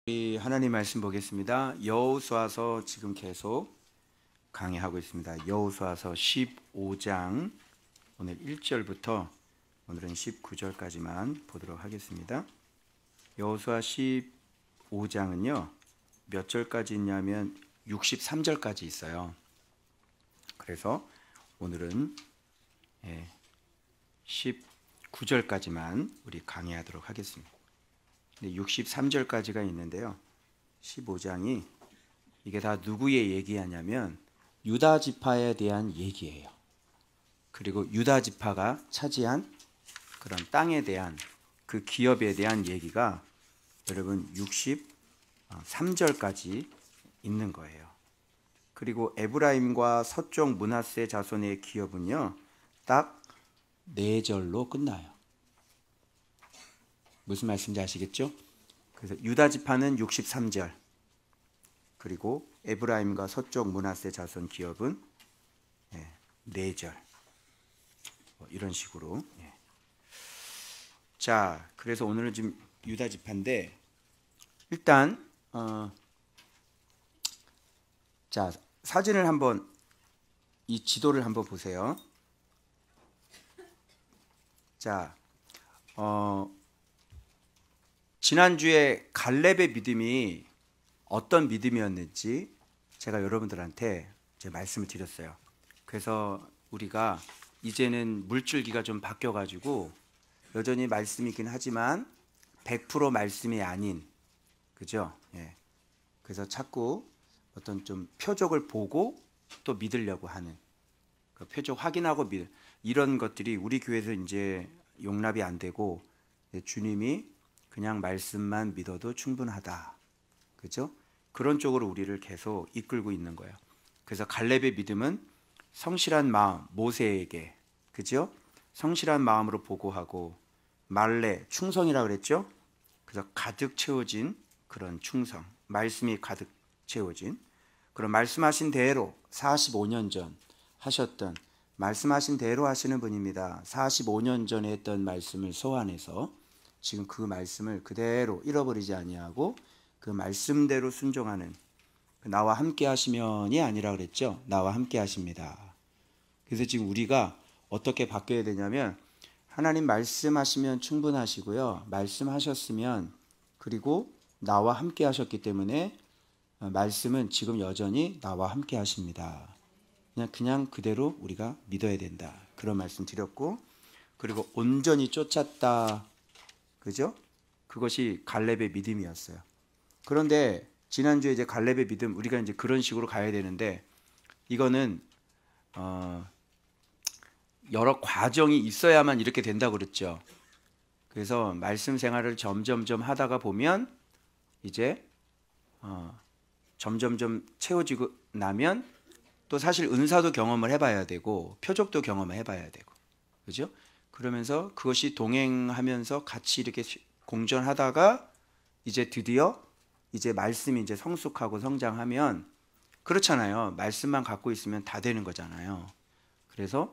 우리 하나님 말씀 보겠습니다. 여호수아서 지금 계속 강의하고 있습니다. 여호수아서 15장 오늘 1절부터 오늘은 19절까지만 보도록 하겠습니다. 여호수아 15장은요 몇 절까지 있냐면 63절까지 있어요. 그래서 오늘은 19절까지만 우리 강의하도록 하겠습니다. 63절까지가 있는데요. 15장이 이게 다 누구의 얘기하냐면 유다 지파에 대한 얘기예요. 그리고 유다 지파가 차지한 그런 땅에 대한 그 기업에 대한 얘기가 여러분 63절까지 있는 거예요. 그리고 에브라임과 서쪽 므낫세 자손의 기업은요 딱 4절로 끝나요. 무슨 말씀인지 아시겠죠? 그래서 유다 지파는 63절, 그리고 에브라임과 서쪽 므낫세 자손 기업은 4절, 이런 식으로. 자, 그래서 오늘은 지금 유다 지파인데 일단 자, 사진을 한번, 이 지도를 한번 보세요. 자, 지난주에 갈렙의 믿음이 어떤 믿음이었는지 제가 여러분들한테 제 말씀을 드렸어요. 그래서 우리가 이제는 물줄기가 좀 바뀌어가지고 여전히 말씀이긴 하지만 100% 말씀이 아닌, 그죠? 그래서 자꾸 어떤 좀 표적을 보고 또 믿으려고 하는, 그 표적 확인하고 이런 것들이 우리 교회에서 이제 용납이 안 되고 주님이 그냥 말씀만 믿어도 충분하다, 그죠? 그런 쪽으로 우리를 계속 이끌고 있는 거예요. 그래서 갈렙의 믿음은 성실한 마음, 모세에게, 그죠? 성실한 마음으로 보고하고, 말레, 충성이라고 그랬죠? 그래서 가득 채워진 그런 충성, 말씀이 가득 채워진 그런 말씀하신 대로 45년 전 하셨던, 말씀하신 대로 하시는 분입니다. 45년 전에 했던 말씀을 소환해서 지금 그 말씀을 그대로 잃어버리지 아니하고 그 말씀대로 순종하는, 나와 함께 하시면이 아니라 그랬죠. 나와 함께 하십니다. 그래서 지금 우리가 어떻게 바뀌어야 되냐면, 하나님 말씀하시면 충분하시고요, 말씀하셨으면, 그리고 나와 함께 하셨기 때문에 말씀은 지금 여전히 나와 함께 하십니다. 그냥 그대로 우리가 믿어야 된다, 그런 말씀 드렸고, 그리고 온전히 쫓았다, 그죠? 그것이 갈렙의 믿음이었어요. 그런데 지난주에 이제 갈렙의 믿음, 우리가 이제 그런 식으로 가야 되는데, 이거는 여러 과정이 있어야만 이렇게 된다고 그랬죠. 그래서 말씀 생활을 점점점 하다가 보면 이제 점점점 채워지고 나면 또 사실 은사도 경험을 해봐야 되고 표적도 경험을 해봐야 되고, 그죠? 그러면서 그것이 동행하면서 같이 이렇게 공존하다가 이제 드디어 이제 말씀이 이제 성숙하고 성장하면, 그렇잖아요. 말씀만 갖고 있으면 다 되는 거잖아요. 그래서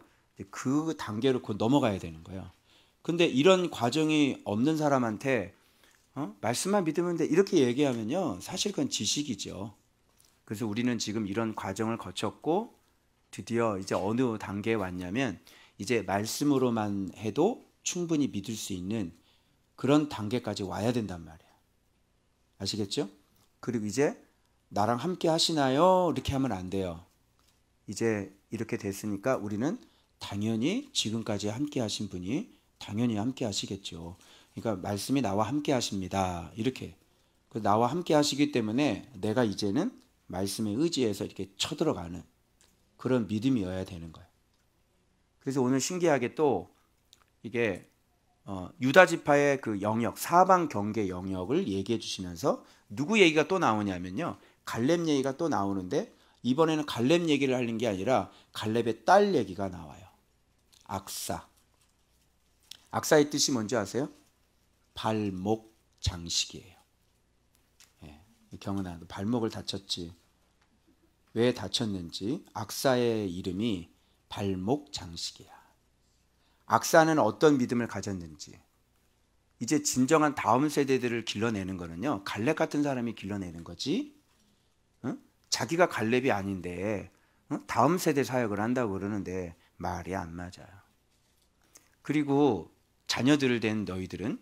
그 단계로 곧 넘어가야 되는 거예요. 근데 이런 과정이 없는 사람한테 말씀만 믿으면 돼 이렇게 얘기하면요, 사실 그건 지식이죠. 그래서 우리는 지금 이런 과정을 거쳤고 드디어 이제 어느 단계에 왔냐면, 이제 말씀으로만 해도 충분히 믿을 수 있는 그런 단계까지 와야 된단 말이에요. 아시겠죠? 그리고 이제 나랑 함께 하시나요? 이렇게 하면 안 돼요. 이제 이렇게 됐으니까 우리는 당연히 지금까지 함께 하신 분이 당연히 함께 하시겠죠. 그러니까 말씀이 나와 함께 하십니다, 이렇게. 나와 함께 하시기 때문에 내가 이제는 말씀에 의지해서 이렇게 쳐들어가는 그런 믿음이어야 되는 거예요. 그래서 오늘 신기하게 또 이게 유다 지파의 그 영역, 사방 경계 영역을 얘기해 주시면서 누구 얘기가 또 나오냐면요, 갈렙 얘기가 또 나오는데, 이번에는 갈렙 얘기를 하는 게 아니라 갈렙의 딸 얘기가 나와요. 악사. 악사의 뜻이 뭔지 아세요? 발목 장식이에요. 경은아, 발목을 다쳤지. 왜 다쳤는지. 악사의 이름이 발목 장식이야. 악사는 어떤 믿음을 가졌는지, 이제 진정한 다음 세대들을 길러내는 거는요, 갈렙 같은 사람이 길러내는 거지. 응? 자기가 갈렙이 아닌데 다음 세대 사역을 한다고 그러는데 말이 안 맞아요. 그리고 자녀들을 된 너희들은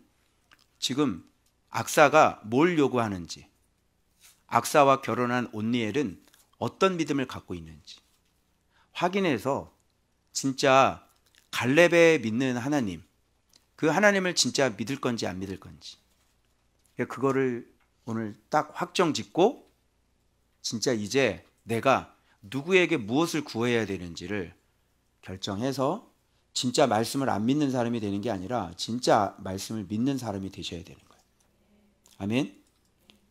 지금 악사가 뭘 요구하는지, 악사와 결혼한 온니엘은 어떤 믿음을 갖고 있는지 확인해서 진짜 갈렙에 믿는 하나님, 그 하나님을 진짜 믿을 건지 안 믿을 건지, 그거를 오늘 딱 확정 짓고 진짜 이제 내가 누구에게 무엇을 구해야 되는지를 결정해서 진짜 말씀을 안 믿는 사람이 되는 게 아니라 진짜 말씀을 믿는 사람이 되셔야 되는 거예요. 아멘.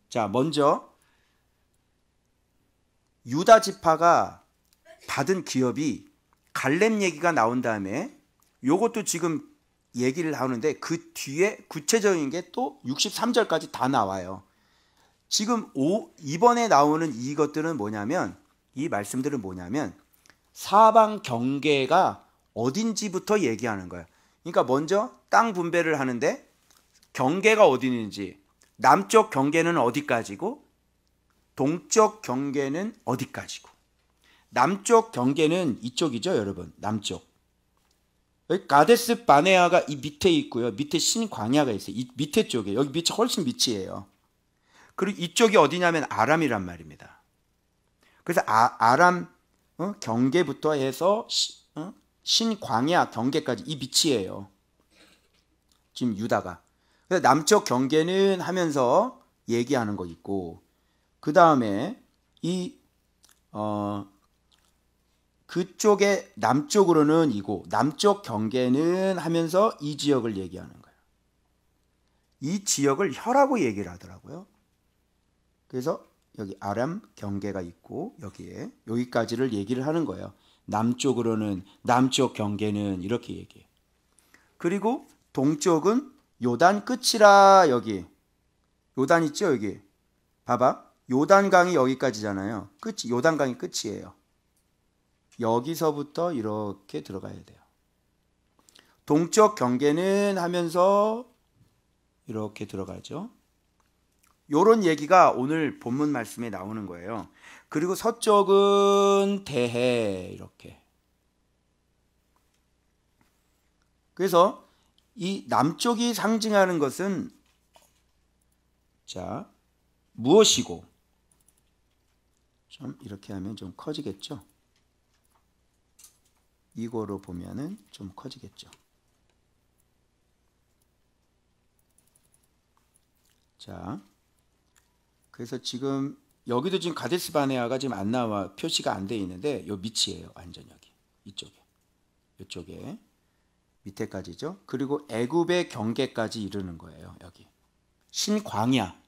자, 먼저 유다 지파가 받은 기업이 갈렙 얘기가 나온 다음에 요것도 지금 얘기를 하는데 그 뒤에 구체적인 게 또 63절까지 다 나와요. 지금 이번에 나오는 이것들은 뭐냐면, 이 말씀들은 뭐냐면 사방 경계가 어딘지부터 얘기하는 거예요. 그러니까 먼저 땅 분배를 하는데 경계가 어디 있는지, 남쪽 경계는 어디까지고 동쪽 경계는 어디까지고. 남쪽 경계는 이쪽이죠, 여러분. 남쪽. 여기 가데스 바네아가 이 밑에 있고요. 밑에 신광야가 있어요. 이 밑에 쪽에. 여기 밑이 훨씬 밑이에요. 그리고 이쪽이 어디냐면 아람이란 말입니다. 그래서 아람 경계부터 해서 신광야 경계까지 이 밑이에요. 지금 유다가. 그래서 남쪽 경계는 하면서 얘기하는 거 있고, 그 다음에 그쪽에 남쪽으로는 이고, 남쪽 경계는 하면서 이 지역을 얘기하는 거예요. 이 지역을 혀라고 얘기를 하더라고요. 그래서 여기 아람 경계가 있고 여기까지를 얘기를 하는 거예요. 남쪽으로는, 남쪽 경계는 이렇게 얘기해요. 그리고 동쪽은 요단 끝이라. 여기 요단 있죠, 여기 봐봐. 요단강이 여기까지잖아요. 끝이, 요단강이 끝이에요. 여기서부터 이렇게 들어가야 돼요. 동쪽 경계는 하면서 이렇게 들어가죠. 요런 얘기가 오늘 본문 말씀에 나오는 거예요. 그리고 서쪽은 대해, 이렇게. 그래서 이 남쪽이 상징하는 것은 자, 무엇이고, 좀 이렇게 하면 좀 커지겠죠? 이거로 보면은 좀 커지겠죠? 자, 그래서 지금 여기도 지금 가데스 바네아가 지금 안 나와, 표시가 안 돼 있는데 요 밑이에요. 완전 여기 이쪽에, 이쪽에 밑에까지죠. 그리고 애굽의 경계까지 이르는 거예요. 여기 신광야,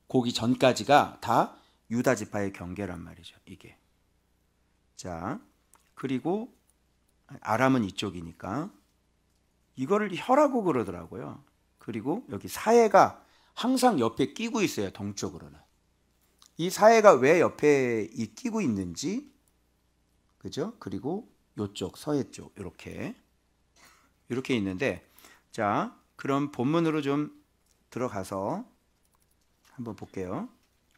고기 전까지가 다 유다 지파의 경계란 말이죠. 이게. 자, 그리고 아람은 이쪽이니까 이거를 혀라고 그러더라고요. 그리고 여기 사해가 항상 옆에 끼고 있어요. 동쪽으로는. 이 사해가 왜 옆에 끼고 있는지, 그죠? 그리고 요쪽 서해 쪽 이렇게 있는데, 자, 그럼 본문으로 좀 들어가서 한번 볼게요.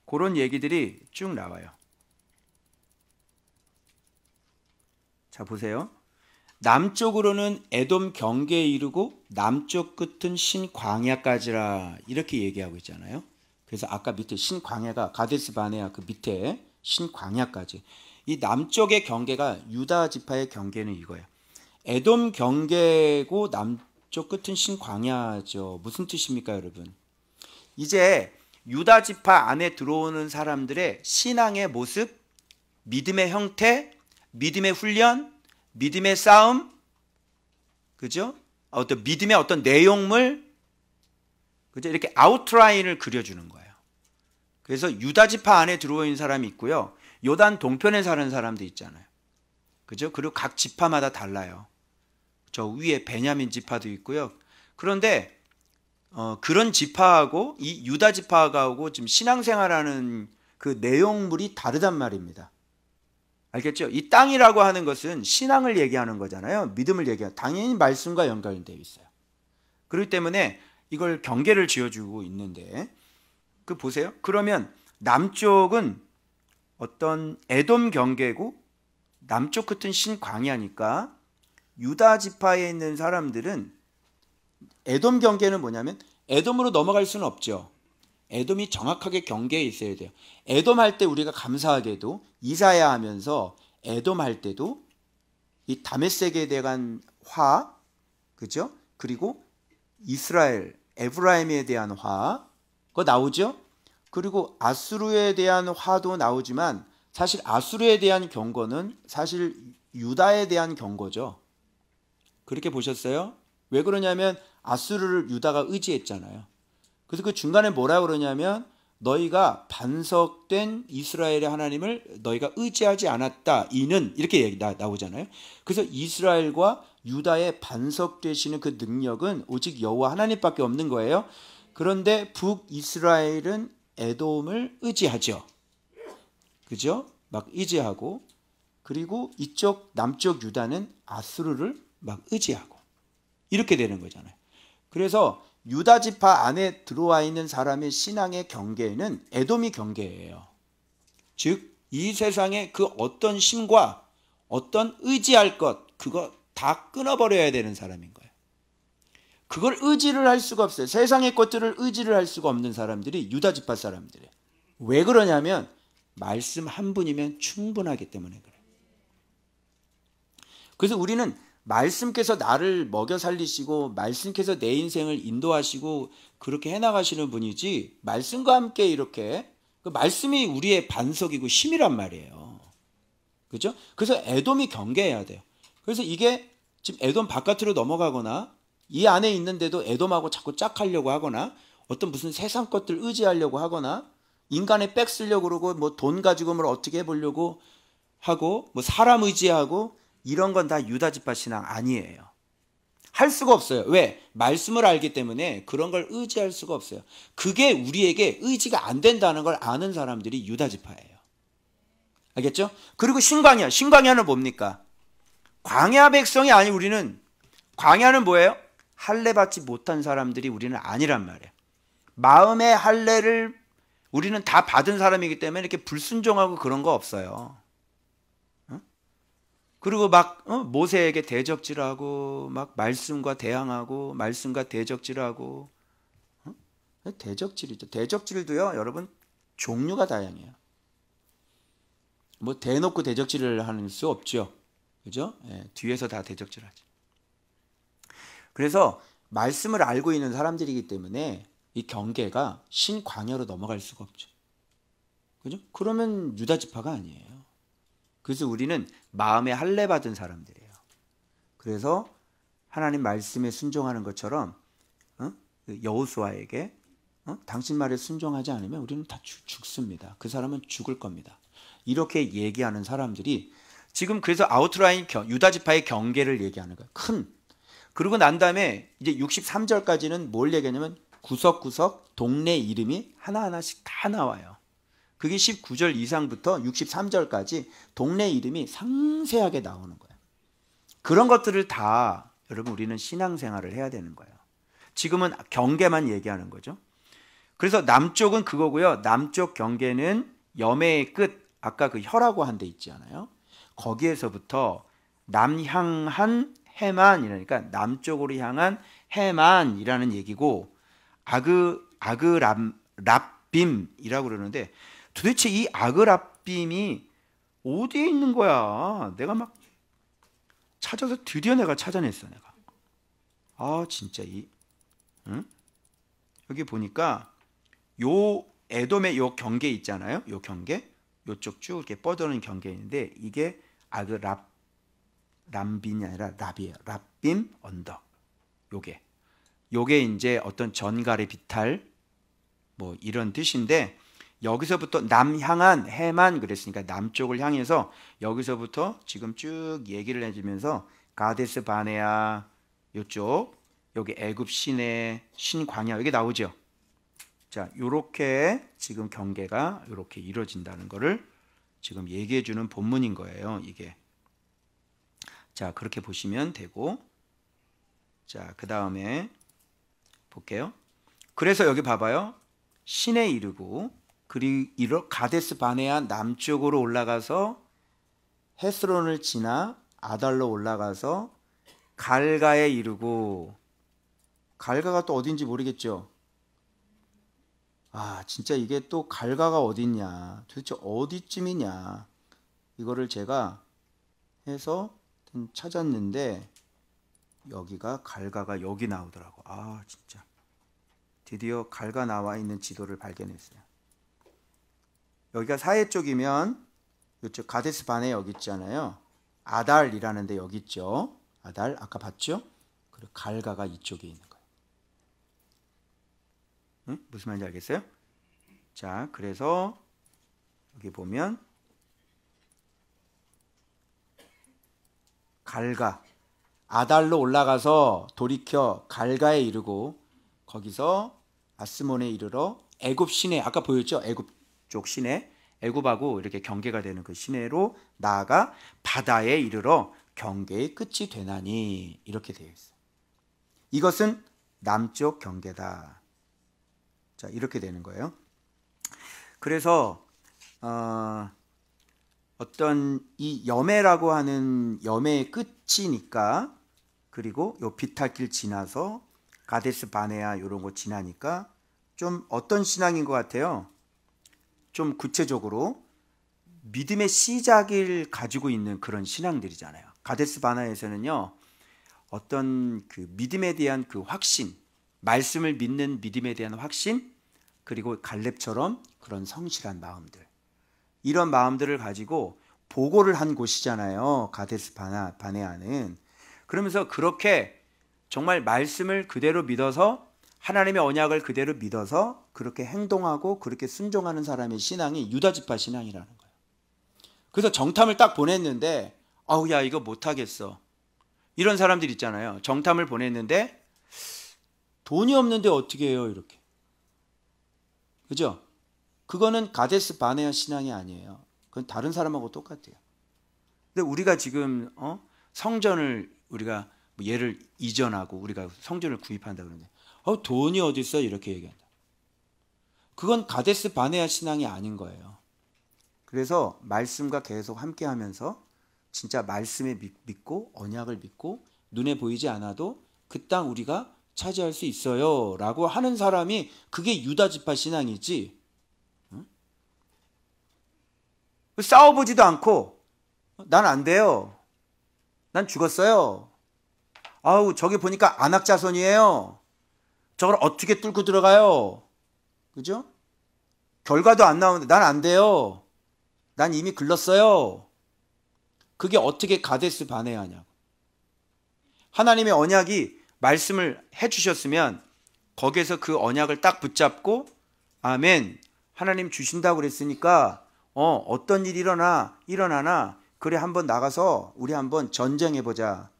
그런 얘기들이 쭉 나와요. 자, 보세요. 남쪽으로는 에돔 경계에 이르고 남쪽 끝은 신광야까지라, 이렇게 얘기하고 있잖아요. 그래서 아까 밑에 신광야가 가데스 바네아 그 밑에 신광야까지, 이 남쪽의 경계가 유다 지파의 경계는 이거예요. 에돔 경계고 남쪽 끝은 신광야죠. 무슨 뜻입니까, 여러분? 이제 유다 지파 안에 들어오는 사람들의 신앙의 모습, 믿음의 형태, 믿음의 훈련, 믿음의 싸움, 그죠? 어떤 믿음의 어떤 내용물, 그죠? 이렇게 아웃라인을 그려주는 거예요. 그래서 유다 지파 안에 들어와 있는 사람이 있고요. 요단 동편에 사는 사람도 있잖아요. 그죠? 그리고 각 지파마다 달라요. 저 위에 베냐민 지파도 있고요. 그런데 그런 지파하고 이 유다 지파하고 지금 신앙생활하는 그 내용물이 다르단 말입니다. 알겠죠? 이 땅이라고 하는 것은 신앙을 얘기하는 거잖아요. 믿음을 얘기하는, 당연히 말씀과 연결되어 있어요. 그렇기 때문에 이걸 경계를 지어주고 있는데 그 보세요. 그러면 남쪽은 어떤 에돔 경계고 남쪽 끝은 신광야니까 유다 지파에 있는 사람들은 에돔 경계는 뭐냐면 에돔으로 넘어갈 수는 없죠. 에돔이 정확하게 경계에 있어야 돼요. 에돔 할 때 우리가 감사하게도 이사야 하면서 에돔 할 때도 이 다메섹에 대한 화, 그죠? 그리고 이스라엘, 에브라임에 대한 화, 그거 나오죠? 그리고 아수르에 대한 화도 나오지만 사실 아수르에 대한 경고는 사실 유다에 대한 경고죠. 그렇게 보셨어요? 왜 그러냐면 아수르를 유다가 의지했잖아요. 그래서 그 중간에 뭐라 그러냐면 너희가 반석된 이스라엘의 하나님을 너희가 의지하지 않았다. 이는 이렇게 얘기 나오잖아요. 그래서 이스라엘과 유다의 반석되시는 그 능력은 오직 여호와 하나님밖에 없는 거예요. 그런데 북이스라엘은 에돔을 의지하죠. 그죠? 막 의지하고 그리고 이쪽 남쪽 유다는 아수르를 막 의지하고 이렇게 되는 거잖아요. 그래서 유다 지파 안에 들어와 있는 사람의 신앙의 경계는 에돔이 경계예요. 즉 이 세상의 그 어떤 힘과 어떤 의지할 것 그거 다 끊어버려야 되는 사람인 거예요. 그걸 의지를 할 수가 없어요. 세상의 것들을 의지를 할 수가 없는 사람들이 유다 지파 사람들이에요. 왜 그러냐면 말씀 한 분이면 충분하기 때문에 그래요. 그래서 우리는 말씀께서 나를 먹여 살리시고 말씀께서 내 인생을 인도하시고 그렇게 해나가시는 분이지 말씀과 함께 이렇게 그 말씀이 우리의 반석이고 힘이란 말이에요. 그죠? 그래서 에돔이 경계해야 돼요. 그래서 이게 지금 에돔 바깥으로 넘어가거나 이 안에 있는데도 에돔하고 자꾸 짝하려고 하거나 어떤 무슨 세상 것들 의지하려고 하거나 인간의 백 쓰려고 그러고 뭐 돈 가지고 뭘 어떻게 해보려고 하고 뭐 사람 의지하고 이런 건 다 유다 지파 신앙 아니에요. 할 수가 없어요. 왜? 말씀을 알기 때문에 그런 걸 의지할 수가 없어요. 그게 우리에게 의지가 안 된다는 걸 아는 사람들이 유다 지파예요. 알겠죠? 그리고 신광야. 신광야는 뭡니까? 광야 백성이 아니 우리는 광야는 뭐예요? 할례 받지 못한 사람들이 우리는 아니란 말이에요. 마음의 할례를 우리는 다 받은 사람이기 때문에 이렇게 불순종하고 그런 거 없어요. 그리고 막 모세에게 대적질하고 막 말씀과 대항하고 말씀과 대적질하고 대적질이죠. 대적질도요 여러분 종류가 다양해요. 뭐 대놓고 대적질을 하는 수 없죠. 그죠? 예, 뒤에서 다 대적질하죠. 그래서 말씀을 알고 있는 사람들이기 때문에 이 경계가 신광야로 넘어갈 수가 없죠. 그죠? 그러면 유다 지파가 아니에요. 그래서 우리는 마음에 할례 받은 사람들이에요. 그래서 하나님 말씀에 순종하는 것처럼 여호수아에게 당신 말에 순종하지 않으면 우리는 다 죽습니다. 그 사람은 죽을 겁니다. 이렇게 얘기하는 사람들이 지금 그래서 아우트라인 유다 지파의 경계를 얘기하는 거예요. 큰. 그러고 난 다음에 이제 63절까지는 뭘 얘기하냐면 구석구석 동네 이름이 하나하나씩 다 나와요. 그게 19절 이상부터 63절까지 동네 이름이 상세하게 나오는 거예요. 그런 것들을 다 여러분 우리는 신앙생활을 해야 되는 거예요. 지금은 경계만 얘기하는 거죠. 그래서 남쪽은 그거고요. 남쪽 경계는 여매의 끝, 아까 그 혀라고 한 데 있지 않아요? 거기에서부터 남향한 해만이라니까 남쪽으로 향한 해만이라는 얘기고 아그랍빔이라고 그러는데 도대체 이 아그랍빔이 어디에 있는 거야? 내가 막 찾아서 드디어 내가 찾아냈어. 내가 진짜 여기 보니까 요 에돔의 요 경계 있잖아요. 요 경계 요쪽 쭉 이렇게 뻗어는 경계인데 이게 람빈이 아니라 랍이에요. 랍빔 언덕. 요게 이제 어떤 전갈의 비탈 뭐 이런 뜻인데 여기서부터 남향한 해만 그랬으니까 남쪽을 향해서 여기서부터 지금 쭉 얘기를 해주면서 가데스 바네아 요쪽 여기 애굽 시내 신광야 여기 나오죠. 자, 요렇게 지금 경계가 요렇게 이루어진다는 거를 지금 얘기해 주는 본문인 거예요. 이게. 자, 그렇게 보시면 되고 자, 그 다음에 볼게요. 그래서 여기 봐봐요. 신에 이르고 그리고 가데스 바네아 남쪽으로 올라가서 헤스론을 지나 아달로 올라가서 갈가에 이르고, 갈가가 또 어딘지 모르겠죠. 진짜 이게 또 갈가가 어딨냐, 도대체 어디쯤이냐, 이거를 제가 해서 찾았는데 여기가 갈가가 여기 나오더라고. 진짜 드디어 갈가 나와 있는 지도를 발견했어요. 여기가 사해 쪽이면 이쪽 가데스 바네 여기 있잖아요. 아달이라는 데 여기 있죠. 아달 아까 봤죠? 그리고 갈가가 이쪽에 있는 거예요. 응? 무슨 말인지 알겠어요? 자, 그래서 여기 보면 갈가, 아달로 올라가서 돌이켜 갈가에 이르고 거기서 아스몬에 이르러 애굽 시내, 아까 보였죠? 애굽 쪽 시내, 애굽하고 이렇게 경계가 되는 그 시내로 나아가 바다에 이르러 경계의 끝이 되나니, 이렇게 되어 있어요. 이것은 남쪽 경계다. 자, 이렇게 되는 거예요. 그래서 어떤 이 여매라고 하는 여매의 끝이니까, 그리고 요 비탈길 지나서 가데스 바네아 이런 곳 지나니까 좀 어떤 신앙인 것 같아요. 좀 구체적으로 믿음의 시작을 가지고 있는 그런 신앙들이잖아요. 가데스 바네아에서는요, 어떤 그 믿음에 대한 그 확신, 말씀을 믿는 믿음에 대한 확신, 그리고 갈렙처럼 그런 성실한 마음들, 이런 마음들을 가지고 보고를 한 곳이잖아요, 가데스 바네아는. 그러면서 그렇게 정말 말씀을 그대로 믿어서, 하나님의 언약을 그대로 믿어서 그렇게 행동하고 그렇게 순종하는 사람의 신앙이 유다지파 신앙이라는 거예요. 그래서 정탐을 딱 보냈는데 야 이거 못하겠어, 이런 사람들 있잖아요. 정탐을 보냈는데 돈이 없는데 어떻게 해요, 이렇게. 그죠? 그거는 가데스 바네아 신앙이 아니에요. 그건 다른 사람하고 똑같아요. 근데 우리가 지금 성전을 우리가 얘를 이전하고 우리가 성전을 구입한다 그러는데 돈이 어디 있어, 이렇게 얘기한다. 그건 가데스 바네아 신앙이 아닌 거예요. 그래서 말씀과 계속 함께하면서 진짜 말씀에 믿고 언약을 믿고 눈에 보이지 않아도 그 땅 우리가 차지할 수 있어요 라고 하는 사람이, 그게 유다지파 신앙이지. 응? 싸워보지도 않고 난 안 돼요, 난 죽었어요, 저기 보니까 안악자손이에요, 저걸 어떻게 뚫고 들어가요, 그죠? 결과도 안 나오는데 난 안 돼요, 난 이미 글렀어요. 그게 어떻게 가데스 바네아냐고. 하나님의 언약이 말씀을 해주셨으면 거기에서 그 언약을 딱 붙잡고 아멘, 하나님 주신다고 그랬으니까 어떤 일이 일어나나 그래 한번 나가서 우리 한번 전쟁해보자,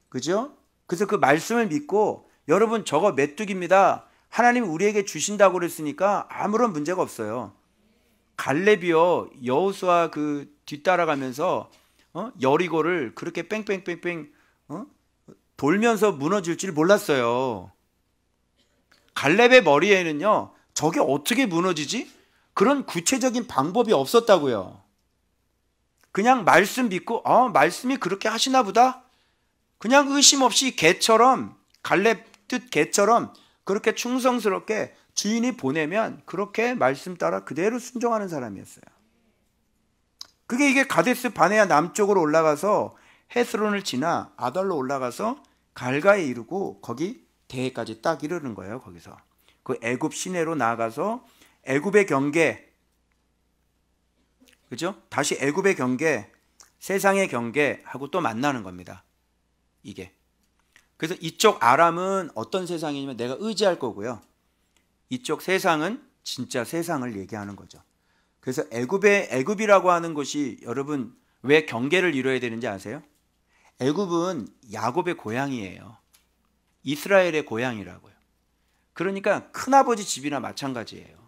그죠? 그래서 그 말씀을 믿고, 여러분 저거 메뚜기입니다, 하나님이 우리에게 주신다고 그랬으니까 아무런 문제가 없어요. 갈렙이요, 여호수아 그 뒤따라가면서 여리고를 그렇게 뺑뺑뺑뺑 돌면서 무너질 줄 몰랐어요. 갈렙의 머리에는요, 저게 어떻게 무너지지? 그런 구체적인 방법이 없었다고요. 그냥 말씀 믿고 말씀이 그렇게 하시나 보다, 그냥 의심 없이 개처럼, 갈렙 뜻 개처럼 그렇게 충성스럽게 주인이 보내면 그렇게 말씀 따라 그대로 순종하는 사람이었어요. 이게 가데스 바네아 남쪽으로 올라가서 헤스론을 지나 아달로 올라가서 갈가에 이르고 거기 대해까지 딱 이르는 거예요. 거기서 그 애굽 시내로 나아가서 애굽의 경계, 그죠? 다시 애굽의 경계, 세상의 경계하고 또 만나는 겁니다. 이게. 그래서 이쪽 아람은 어떤 세상이냐면 내가 의지할 거고요, 이쪽 세상은 진짜 세상을 얘기하는 거죠. 그래서 애굽이라고 하는 것이, 여러분 왜 경계를 이루어야 되는지 아세요? 애굽은 야곱의 고향이에요. 이스라엘의 고향이라고요. 그러니까 큰아버지 집이나 마찬가지예요.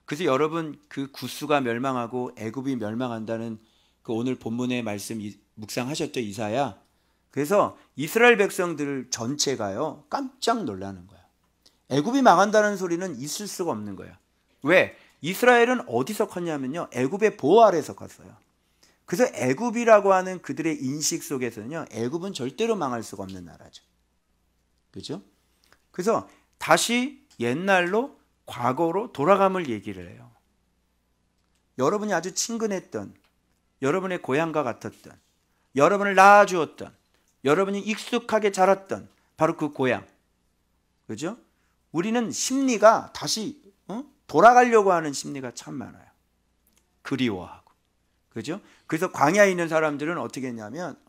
그래서 여러분 그 구스가 멸망하고 애굽이 멸망한다는 그 오늘 본문의 말씀 묵상하셨죠, 이사야? 그래서 이스라엘 백성들 전체가요 깜짝 놀라는 거예요. 애굽이 망한다는 소리는 있을 수가 없는 거예요. 왜? 이스라엘은 어디서 컸냐면요, 애굽의 보호 아래에서 컸어요. 그래서 애굽이라고 하는 그들의 인식 속에서는요, 애굽은 절대로 망할 수가 없는 나라죠. 그죠? 그래서 다시 옛날로, 과거로 돌아감을 얘기를 해요. 여러분이 아주 친근했던, 여러분의 고향과 같았던, 여러분을 낳아주었던, 여러분이 익숙하게 자랐던 바로 그 고향. 그죠? 우리는 심리가 다시 돌아가려고 하는 심리가 참 많아요. 그리워하고. 그죠? 그래서 광야에 있는 사람들은 어떻게 했냐면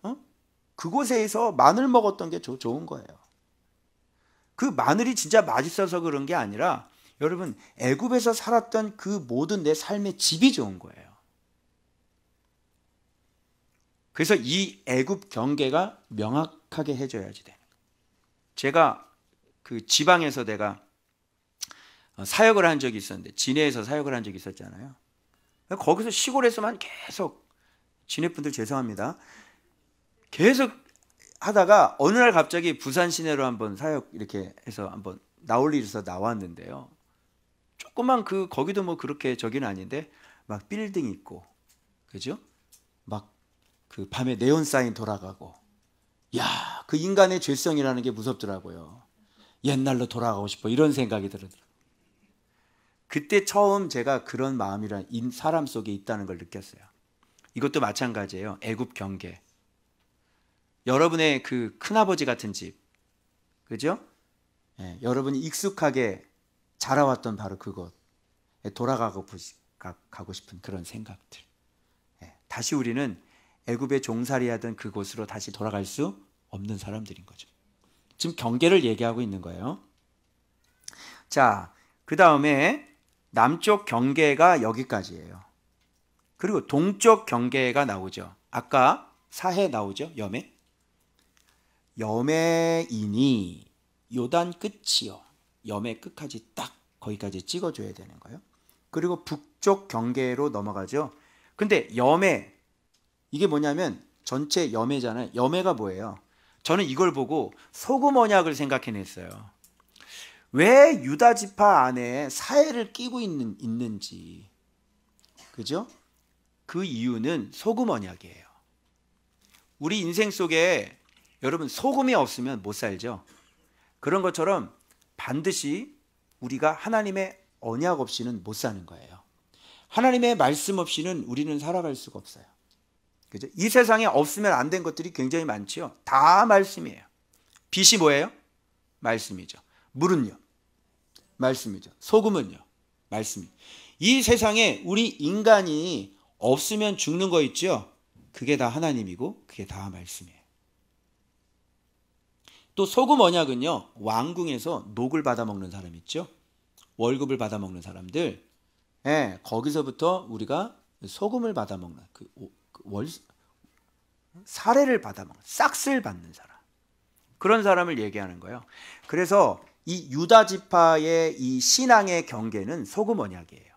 그곳에서 마늘 먹었던 게 좋은 거예요. 그 마늘이 진짜 맛있어서 그런 게 아니라 여러분, 애굽에서 살았던 그 모든 내 삶의 집이 좋은 거예요. 그래서 이 애굽 경계가 명확하게 해줘야지 되는 거예요. 제가 그 지방에서 내가 사역을 한 적이 있었는데, 진해에서 사역을 한 적이 있었잖아요. 거기서 시골에서만 계속, 진해 분들 죄송합니다, 계속 하다가 어느 날 갑자기 부산 시내로 한번 사역 이렇게 해서 한번 나올 일이 있어서 나왔는데요. 조그만 거기도 뭐 그렇게 저기는 아닌데 막 빌딩 있고, 그죠? 막 그 밤에 네온 사인 돌아가고, 야, 그 인간의 죄성이라는 게 무섭더라고요. 옛날로 돌아가고 싶어, 이런 생각이 들더라고요. 그때 처음 제가 그런 마음이란 사람 속에 있다는 걸 느꼈어요. 이것도 마찬가지예요. 애굽 경계. 여러분의 그 큰아버지 같은 집, 그죠? 예, 여러분이 익숙하게 자라왔던 바로 그곳에 돌아가고 가고 싶은 그런 생각들. 예, 다시 우리는 애굽에 종살이하던 그곳으로 다시 돌아갈 수 없는 사람들인 거죠. 지금 경계를 얘기하고 있는 거예요. 자, 그 다음에 남쪽 경계가 여기까지예요. 그리고 동쪽 경계가 나오죠. 아까 사해 나오죠. 여매이니 요단 끝이요. 여매 끝까지 딱 거기까지 찍어줘야 되는 거예요. 그리고 북쪽 경계로 넘어가죠. 근데 여매, 이게 뭐냐면 전체 여매잖아요. 여매가 뭐예요? 저는 이걸 보고 소금 언약을 생각해냈어요. 왜 유다 지파 안에 사해를 끼고 있는지. 그죠? 그 이유는 소금 언약이에요. 우리 인생 속에 여러분, 소금이 없으면 못 살죠. 그런 것처럼 반드시 우리가 하나님의 언약 없이는 못 사는 거예요. 하나님의 말씀 없이는 우리는 살아갈 수가 없어요. 그죠? 이 세상에 없으면 안 된 것들이 굉장히 많지요. 다 말씀이에요. 빛이 뭐예요? 말씀이죠. 물은요? 말씀이죠. 소금은요? 말씀이죠. 이 세상에 우리 인간이 없으면 죽는 거 있죠? 그게 다 하나님이고 그게 다 말씀이에요. 또 소금 언약은요, 왕궁에서 녹을 받아먹는 사람 있죠? 월급을 받아먹는 사람들, 예, 거기서부터 우리가 소금을 받아먹는 사례를 받아먹는, 싹스를 받는 사람, 그런 사람을 얘기하는 거예요. 그래서 이 유다 지파의 이 신앙의 경계는 소금 언약이에요.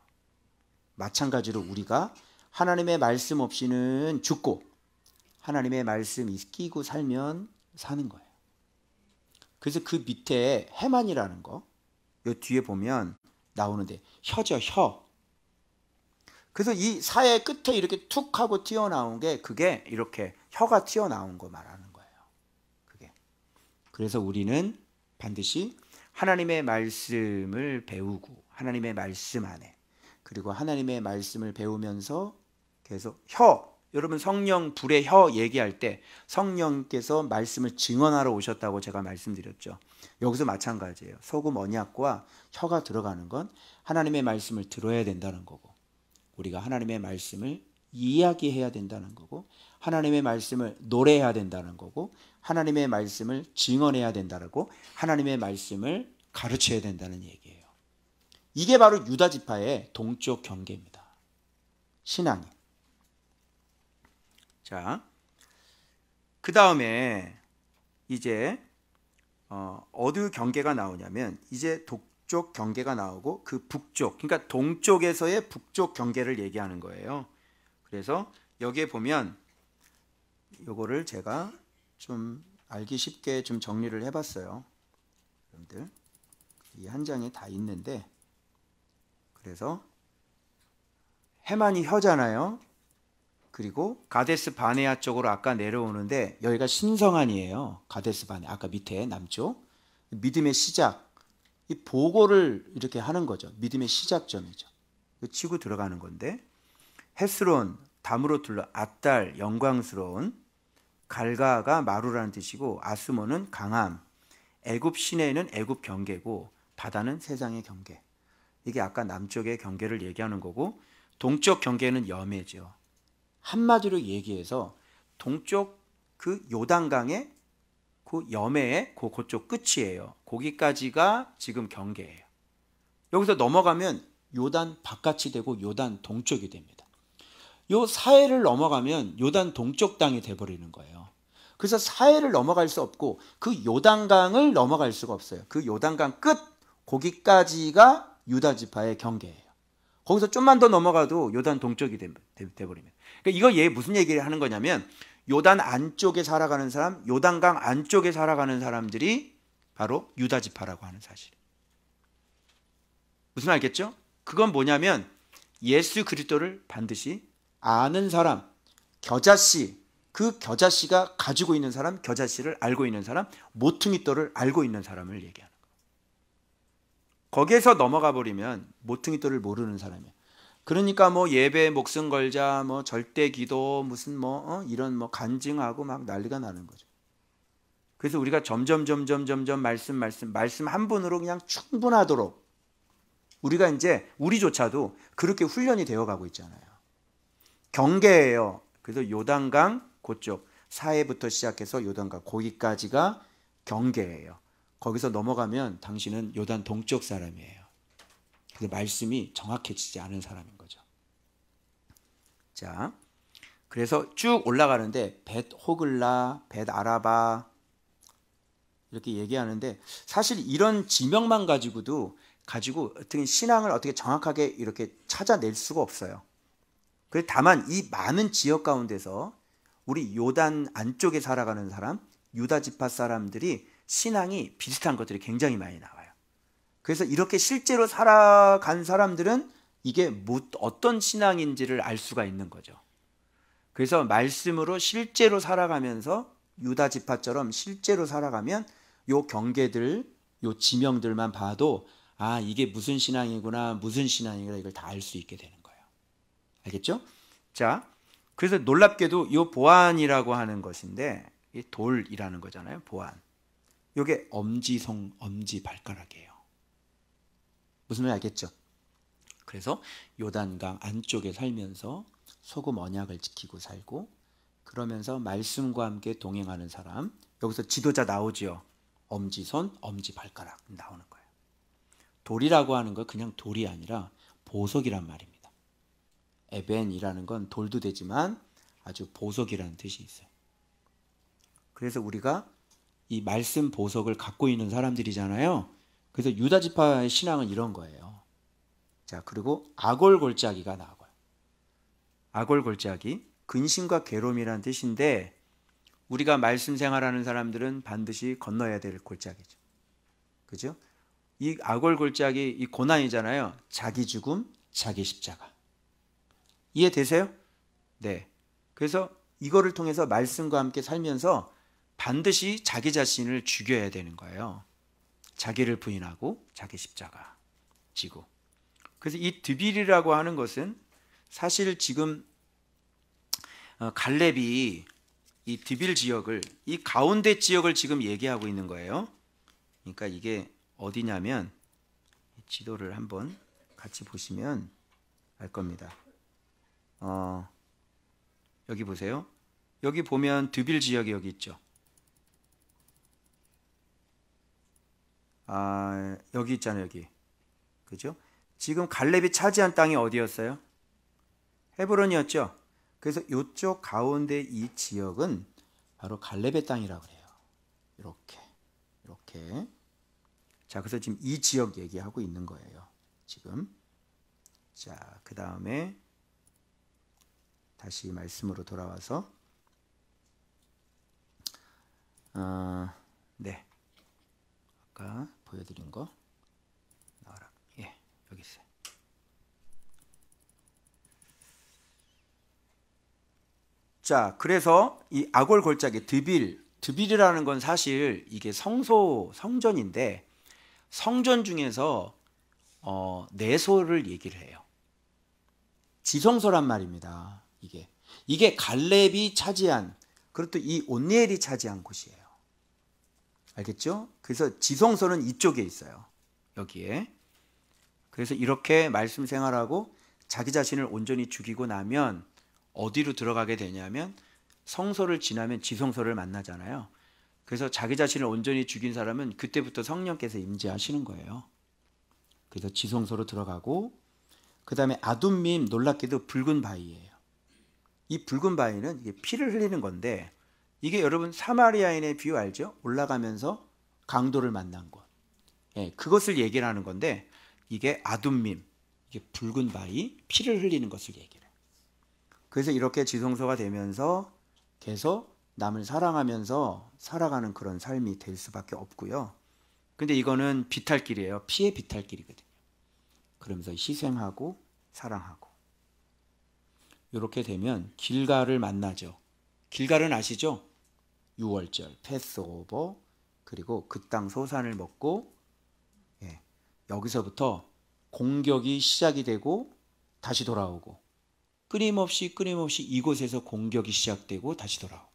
마찬가지로 우리가 하나님의 말씀 없이는 죽고 하나님의 말씀이 끼고 살면 사는 거예요. 그래서 그 밑에 해만이라는 거, 요 뒤에 보면 나오는데 혀죠, 혀. 그래서 이 사의 끝에 이렇게 툭 하고 튀어나온 게, 그게 이렇게 혀가 튀어나온 거 말하는 거예요. 그게. 그래서 우리는 반드시 하나님의 말씀을 배우고 하나님의 말씀 안에, 그리고 하나님의 말씀을 배우면서 계속 여러분 성령 불의 혀 얘기할 때 성령께서 말씀을 증언하러 오셨다고 제가 말씀드렸죠. 여기서 마찬가지예요. 소금 언약과 혀가 들어가는 건 하나님의 말씀을 들어야 된다는 거고, 우리가 하나님의 말씀을 이야기해야 된다는 거고, 하나님의 말씀을 노래해야 된다는 거고, 하나님의 말씀을 증언해야 된다는 거고, 하나님의 말씀을 가르쳐야 된다는 얘기예요. 이게 바로 유다 지파의 동쪽 경계입니다. 신앙이. 자, 그 다음에 이제 어느 경계가 나오냐면, 이제 동쪽 경계가 나오고 그 북쪽, 그러니까 동쪽에서의 북쪽 경계를 얘기하는 거예요. 그래서 여기에 보면 요거를 제가 좀 알기 쉽게 좀 정리를 해봤어요. 여러분들, 이 한 장에 다 있는데, 그래서 해만이 혀잖아요. 그리고 가데스 바네아 쪽으로 아까 내려오는데 여기가 신성한이에요. 가데스 바네 아까 밑에 남쪽 믿음의 시작, 이 보고를 이렇게 하는 거죠. 믿음의 시작점이죠. 치고 들어가는 건데, 헤스론 담으로 둘러, 앗달 영광스러운, 갈가가 마루라는 뜻이고, 아스몬은 강함, 애굽 시내는 애굽 경계고, 바다는 세상의 경계. 이게 아까 남쪽의 경계를 얘기하는 거고, 동쪽 경계는 여매죠. 한마디로 얘기해서 동쪽 그 요단강의 그 여매의 그쪽 끝이에요. 거기까지가 지금 경계예요. 여기서 넘어가면 요단 바깥이 되고 요단 동쪽이 됩니다. 요 사해를 넘어가면 요단 동쪽 땅이 돼버리는 거예요. 그래서 사해를 넘어갈 수 없고 그 요단강을 넘어갈 수가 없어요. 그 요단강 끝, 거기까지가 유다 지파의 경계예요. 거기서 좀만 더 넘어가도 요단 동쪽이 돼버립니다. 그러니까 이거 무슨 얘기를 하는 거냐면, 요단 안쪽에 살아가는 사람, 요단강 안쪽에 살아가는 사람들이 바로 유다 지파라고 하는 사실. 무슨 알겠죠? 그건 뭐냐면 예수 그리스도를 반드시 아는 사람, 겨자씨, 그 겨자씨가 가지고 있는 사람, 겨자씨를 알고 있는 사람, 모퉁이돌을 알고 있는 사람을 얘기하는 거예요. 거기에서 넘어가 버리면 모퉁이돌을 모르는 사람이에요. 그러니까 뭐 예배 목숨 걸자, 뭐 절대 기도, 무슨 이런 간증하고 막 난리가 나는 거죠. 그래서 우리가 점점 말씀 한 분으로 그냥 충분하도록 우리가 이제 우리조차도 그렇게 훈련이 되어 가고 있잖아요. 경계예요. 그래서 요단강 그쪽 사해부터 시작해서 요단강 거기까지가 경계예요. 거기서 넘어가면 당신은 요단 동쪽 사람이에요. 그래서 말씀이 정확해지지 않은 사람인 거죠. 자, 그래서 쭉 올라가는데 벳 호글라, 벳 아라바 이렇게 얘기하는데, 사실 이런 지명만 가지고 어떻게 신앙을 어떻게 정확하게 이렇게 찾아낼 수가 없어요. 그래서 다만 이 많은 지역 가운데서 우리 요단 안쪽에 살아가는 사람, 유다 지파 사람들이 신앙이 비슷한 것들이 굉장히 많이 나와요. 그래서 이렇게 실제로 살아간 사람들은 이게 어떤 신앙인지를 알 수가 있는 거죠. 그래서 말씀으로 실제로 살아가면서 유다 지파처럼 실제로 살아가면 요 경계들, 요 지명들만 봐도 아, 이게 무슨 신앙이구나 이걸 다 알 수 있게 되는 거예요. 알겠죠? 자, 그래서 놀랍게도 요 보안이라고 하는 것인데, 이 돌이라는 거잖아요. 보안. 요게 엄지손, 엄지발가락이에요. 무슨 말인지 알겠죠? 그래서 요단강 안쪽에 살면서 소금 언약을 지키고 살고, 그러면서 말씀과 함께 동행하는 사람, 여기서 지도자 나오지요. 엄지손, 엄지발가락 나오는 거예요. 돌이라고 하는 건 그냥 돌이 아니라 보석이란 말입니다. 에벤이라는 건 돌도 되지만 아주 보석이라는 뜻이 있어요. 그래서 우리가 이 말씀 보석을 갖고 있는 사람들이잖아요. 그래서 유다 지파의 신앙은 이런 거예요. 자, 그리고 아골골짜기가 나와요. 아골골짜기, 근심과 괴로움이라는 뜻인데, 우리가 말씀 생활하는 사람들은 반드시 건너야 될 골짜기죠. 그죠? 이 아골골짜기, 이 고난이잖아요. 자기 죽음, 자기 십자가. 이해되세요? 네. 그래서 이거를 통해서 말씀과 함께 살면서 반드시 자기 자신을 죽여야 되는 거예요. 자기를 부인하고 자기 십자가 지고. 그래서 이 드빌이라고 하는 것은 사실 지금 갈렙이 이 드빌 지역을, 이 가운데 지역을 지금 얘기하고 있는 거예요. 그러니까 이게 어디냐면, 지도를 한번 같이 보시면 알 겁니다. 여기 보세요. 여기 보면 드빌 지역이 여기 있죠. 여기 있잖아요. 여기. 그죠? 지금 갈렙이 차지한 땅이 어디였어요? 헤브론이었죠. 그래서 이쪽 가운데 이 지역은 바로 갈렙의 땅이라고 그래요. 이렇게. 자, 그래서 지금 이 지역 얘기하고 있는 거예요. 지금. 자, 그 다음에 다시 말씀으로 돌아와서 네, 아까 보여드린 거. 여기 있어요. 자, 그래서 이 아골 골짜기 드빌이라는 건 사실 이게 성전인데 성전 중에서 내소를 얘기를 해요. 지성소란 말입니다. 이게 갈렙이 차지한, 그리고 또 이 온니엘이 차지한 곳이에요. 알겠죠? 그래서 지성소는 이쪽에 있어요. 여기에. 그래서 이렇게 말씀 생활하고 자기 자신을 온전히 죽이고 나면 어디로 들어가게 되냐면 성소를 지나면 지성소를 만나잖아요. 그래서 자기 자신을 온전히 죽인 사람은 그때부터 성령께서 임재하시는 거예요. 그래서 지성소로 들어가고, 그 다음에 아둠밈, 놀랍게도 붉은 바위예요. 이 붉은 바위는 이게 피를 흘리는 건데, 이게 여러분 사마리아인의 비유 알죠? 올라가면서 강도를 만난 곳. 예, 그것을 얘기를 하는 건데, 이게 아둠밈, 이게 붉은 바위, 피를 흘리는 것을 얘기를 해요. 그래서 이렇게 지성소가 되면서 계속 남을 사랑하면서 살아가는 그런 삶이 될 수밖에 없고요. 근데 이거는 비탈길이에요. 피의 비탈길이거든요. 그러면서 희생하고 사랑하고. 이렇게 되면 길갈을 만나죠. 길갈은 아시죠? 6월절, 패스오버, 그리고 그 땅 소산을 먹고, 예, 여기서부터 공격이 시작이 되고 다시 돌아오고, 끊임없이 이곳에서 공격이 시작되고 다시 돌아오고,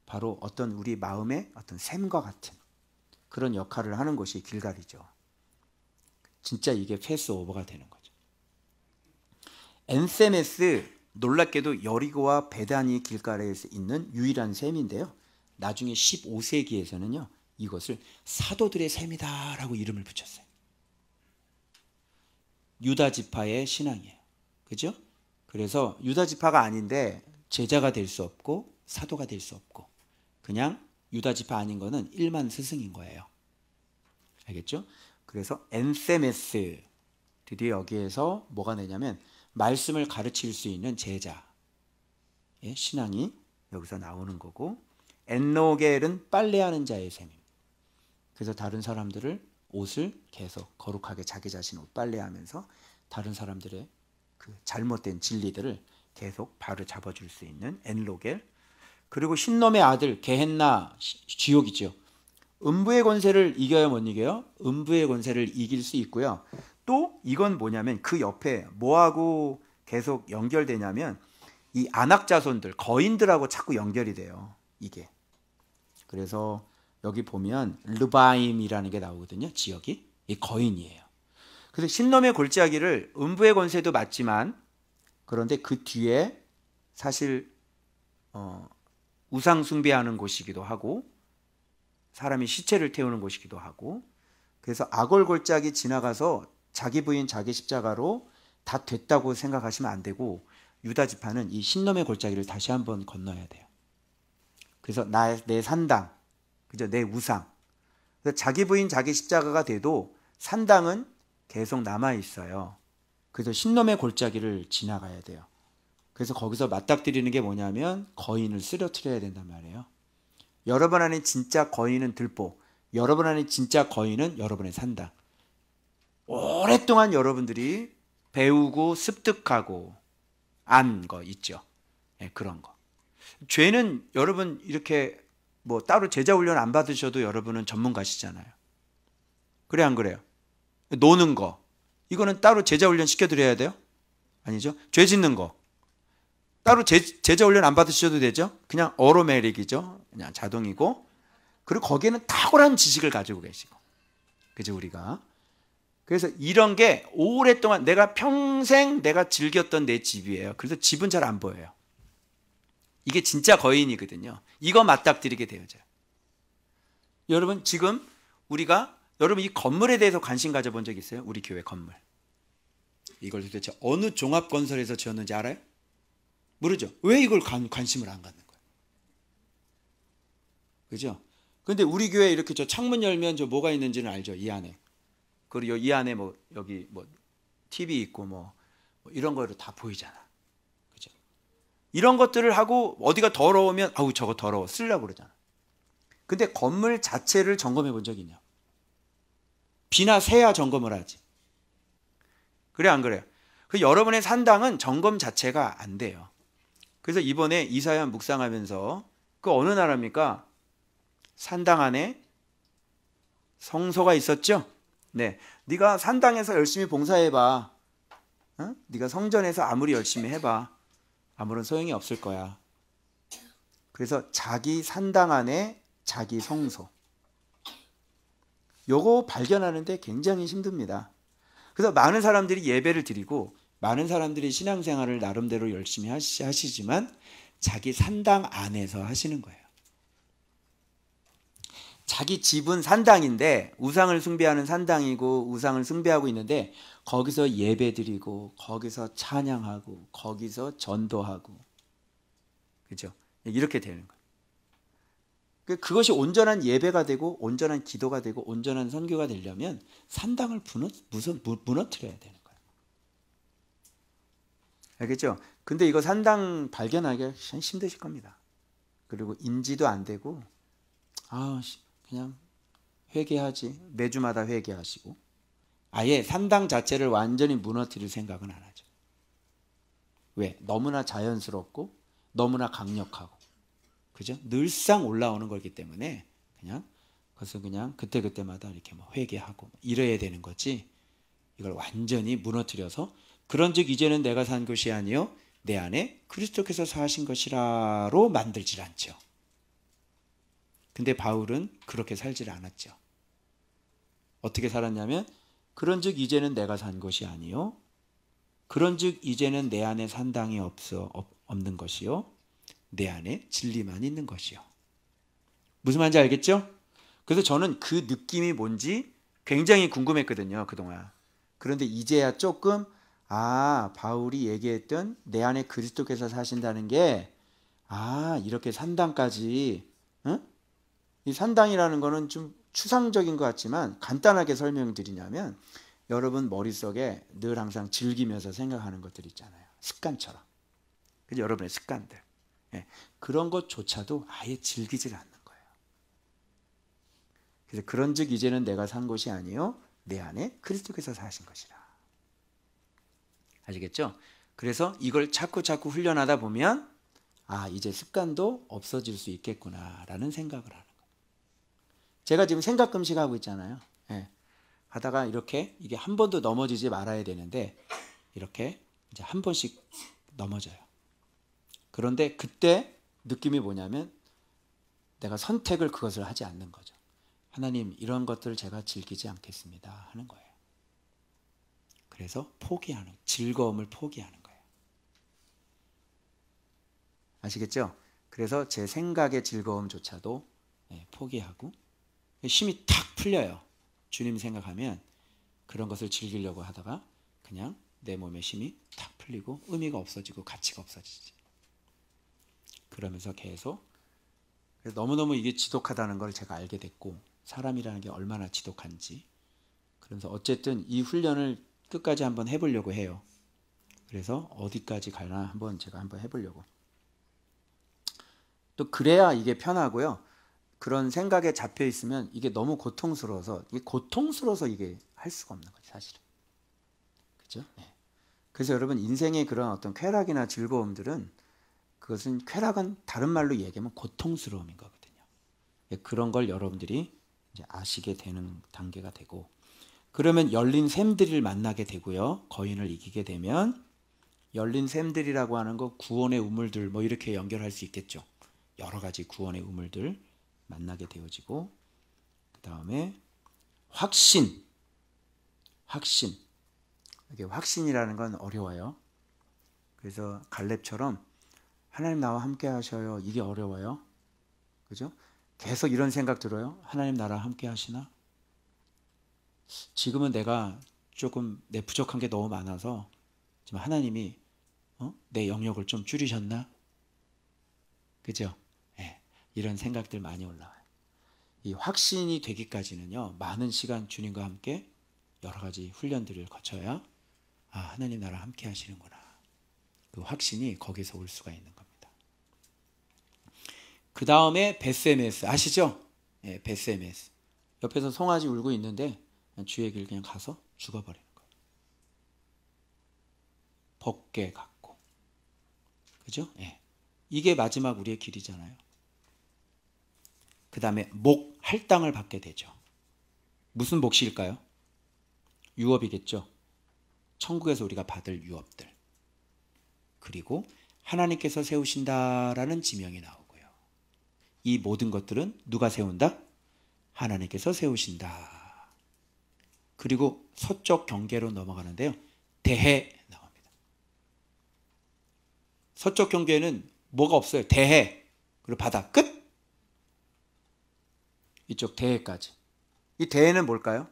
바로 어떤 우리 마음의 어떤 샘과 같은 그런 역할을 하는 것이 길갈이죠. 진짜 이게 패스오버가 되는 거죠. 엔세메스, 놀랍게도 여리고와 베다니 길가에 있는 유일한 샘인데요. 나중에 15세기에서는요. 이것을 사도들의 샘이다라고 이름을 붙였어요. 유다 지파의 신앙이에요. 그죠? 그래서 유다 지파가 아닌데 제자가 될 수 없고 사도가 될 수 없고 그냥 유다 지파 아닌 거는 일만 스승인 거예요. 알겠죠? 그래서 엔세메스, 드디어 여기에서 뭐가 되냐면 말씀을 가르칠 수 있는 제자의 신앙이 여기서 나오는 거고, 엔노겔은 빨래하는 자의 셈입니다. 그래서 다른 사람들을 옷을 계속 거룩하게 자기 자신 옷 빨래하면서 다른 사람들의 그 잘못된 진리들을 계속 바로 잡아줄 수 있는 엔로겔. 그리고 신놈의 아들 게헨나, 지옥이죠. 음부의 권세를 이겨야 못 이겨요? 음부의 권세를 이길 수 있고요. 또 이건 뭐냐면 그 옆에 뭐하고 계속 연결되냐면 이 안악 자손들, 거인들하고 자꾸 연결이 돼요. 이게. 그래서 여기 보면 르바임이라는 게 나오거든요. 지역이. 이 거인이에요. 그래서 신놈의 골짜기를 음부의 권세도 맞지만, 그런데 그 뒤에 사실 우상 숭배하는 곳이기도 하고 사람이 시체를 태우는 곳이기도 하고, 그래서 아골 골짜기 지나가서 자기 부인 자기 십자가로 다 됐다고 생각하시면 안 되고, 유다 지파는 이 신놈의 골짜기를 다시 한번 건너야 돼요. 그래서 내 산당, 그죠? 내 우상. 그래서 자기 부인 자기 십자가가 돼도 산당은 계속 남아 있어요. 그래서 신놈의 골짜기를 지나가야 돼요. 그래서 거기서 맞닥뜨리는 게 뭐냐면 거인을 쓰러뜨려야 된단 말이에요. 여러분 안에 진짜 거인은 들보, 여러분 안에 진짜 거인은 여러분의 산당. 오랫동안 여러분들이 배우고 습득하고 안 거 있죠. 네, 그런 거. 죄는 여러분 이렇게 뭐 따로 제자 훈련 안 받으셔도 여러분은 전문가시잖아요. 그래 안 그래요? 노는 거, 이거는 따로 제자 훈련 시켜드려야 돼요? 아니죠? 죄 짓는 거 따로 제자 훈련 안 받으셔도 되죠? 그냥 어로메릭이죠. 그냥 자동이고, 그리고 거기에는 탁월한 지식을 가지고 계시고, 그죠? 우리가 그래서 이런 게 오랫동안 내가 평생 내가 즐겼던 내 집이에요. 그래서 집은 잘 안 보여요. 이게 진짜 거인이거든요. 이거 맞닥뜨리게 되어져요. 여러분 지금 여러분 이 건물에 대해서 관심 가져본 적 있어요? 우리 교회 건물. 이걸 도대체 어느 종합건설에서 지었는지 알아요? 모르죠? 왜 이걸 관심을 안 갖는 거예요? 그죠? 근데 우리 교회 이렇게 저 창문 열면 저 뭐가 있는지는 알죠? 이 안에. 그리고 이 안에 뭐 여기 뭐 TV 있고 뭐 이런 거로 다 보이잖아. 그죠? 이런 것들을 하고 어디가 더러우면 아우 저거 더러워 쓰려고 그러잖아. 근데 건물 자체를 점검해 본 적이 있냐? 비나 새야 점검을 하지. 그래 안 그래요? 그 여러분의 산당은 점검 자체가 안 돼요. 그래서 이번에 이사야 묵상하면서 그 어느 나라입니까? 산당 안에 성소가 있었죠? 네, 네가 산당에서 열심히 봉사해봐. 어? 네가 성전에서 아무리 열심히 해봐. 아무런 소용이 없을 거야. 그래서 자기 산당 안에 자기 성소. 요거 발견하는데 굉장히 힘듭니다. 그래서 많은 사람들이 예배를 드리고 많은 사람들이 신앙생활을 나름대로 열심히 하시지만 자기 산당 안에서 하시는 거예요. 자기 집은 산당인데 우상을 숭배하는 산당이고 우상을 숭배하고 있는데 거기서 예배드리고 거기서 찬양하고 거기서 전도하고 그죠? 이렇게 되는 거예요. 그것이 온전한 예배가 되고 온전한 기도가 되고 온전한 선교가 되려면 산당을 무너뜨려야 되는 거예요. 알겠죠? 근데 이거 산당 발견하기가 힘드실 겁니다. 그리고 인지도 안 되고 그냥 회개하지. 매주마다 회개하시고 아예 산당 자체를 완전히 무너뜨릴 생각은 안 하죠. 왜? 너무나 자연스럽고 너무나 강력하고 그죠? 늘상 올라오는 거기 때문에 그것은 그냥 그때그때마다 이렇게 회개하고 이래야 되는 거지. 이걸 완전히 무너뜨려서 그런즉 이제는 내가 산 것이 아니요 내 안에 그리스도께서 사신 것이라로 만들질 않죠. 근데 바울은 그렇게 살질 않았죠. 어떻게 살았냐면 그런즉 이제는 내가 산 것이 아니요 그런즉 이제는 내 안에 산당이 없는 것이요 내 안에 진리만 있는 것이요. 무슨 말인지 알겠죠? 그래서 저는 그 느낌이 뭔지 굉장히 궁금했거든요, 그동안. 그런데 이제야 조금 바울이 얘기했던 내 안에 그리스도께서 사신다는 게 이렇게 산당까지 이 산당이라는 거는 좀 추상적인 것 같지만 간단하게 설명드리냐면 여러분 머릿속에 늘 항상 즐기면서 생각하는 것들 있잖아요. 습관처럼. 그죠? 여러분의 습관들. 그런 것조차도 아예 즐기질 않는 거예요. 그래서 그런즉 이제는 내가 산 것이 아니요 내 안에 그리스도께서 사신 것이라. 아시겠죠? 그래서 이걸 자꾸 훈련하다 보면 이제 습관도 없어질 수 있겠구나라는 생각을 하는 거예요. 제가 지금 생각 금식하고 있잖아요. 하다가 이렇게 이게 한 번도 넘어지지 말아야 되는데 이렇게 이제 한 번씩 넘어져요. 그런데 그때 느낌이 뭐냐면 내가 선택을 그것을 하지 않는 거죠. 하나님 이런 것들을 제가 즐기지 않겠습니다 하는 거예요. 그래서 포기하는, 즐거움을 포기하는 거예요. 아시겠죠? 그래서 제 생각의 즐거움조차도 포기하고 힘이 탁 풀려요. 주님 생각하면 그런 것을 즐기려고 하다가 그냥 내 몸의 힘이 탁 풀리고 의미가 없어지고 가치가 없어지지. 그러면서 계속 너무너무 이게 지독하다는 걸 제가 알게 됐고 사람이라는 게 얼마나 지독한지. 그래서 어쨌든 이 훈련을 끝까지 한번 해보려고 해요. 그래서 어디까지 가나 제가 한번 해보려고. 또 그래야 이게 편하고요. 그런 생각에 잡혀 있으면 이게 너무 고통스러워서 이게 할 수가 없는 거죠, 사실은. 그죠? 그래서 여러분 인생의 그런 어떤 쾌락이나 즐거움들은 그것은 쾌락은 다른 말로 얘기하면 고통스러움인 거거든요. 그런 걸 여러분들이 이제 아시게 되는 단계가 되고 그러면 열린 샘들을 만나게 되고요. 거인을 이기게 되면 열린 샘들이라고 하는 거 구원의 우물들 이렇게 연결할 수 있겠죠. 여러 가지 구원의 우물들 만나게 되어지고 그 다음에 확신. 이게 확신이라는 건 어려워요. 그래서 갈렙처럼 하나님 나와 함께 하셔요. 이게 어려워요. 그죠? 계속 이런 생각 들어요. 하나님 나랑 함께 하시나? 지금은 내가 조금 내 부족한 게 너무 많아서 지금 하나님이 내 영역을 좀 줄이셨나? 그죠? 이런 생각들 많이 올라와요. 이 확신이 되기까지는요. 많은 시간 주님과 함께 여러 가지 훈련들을 거쳐야 하나님 나랑 함께 하시는구나. 그 확신이 거기서 올 수가 있는 겁니다. 그 다음에 베스에메스 아시죠? 베스에메스. 옆에서 송아지 울고 있는데 주의 길 그냥 가서 죽어버리는 거예요. 벗게 갖고. 그죠? 예. 이게 마지막 우리의 길이잖아요. 그 다음에 목, 할당을 받게 되죠. 무슨 몫일까요? 유업이겠죠. 천국에서 우리가 받을 유업들. 그리고 하나님께서 세우신다라는 지명이 나오고요. 이 모든 것들은 누가 세운다? 하나님께서 세우신다. 그리고 서쪽 경계로 넘어가는데요. 대해 나옵니다. 서쪽 경계에는 뭐가 없어요? 대해, 그리고 바다, 끝! 이쪽 대해까지. 이 대해는 뭘까요?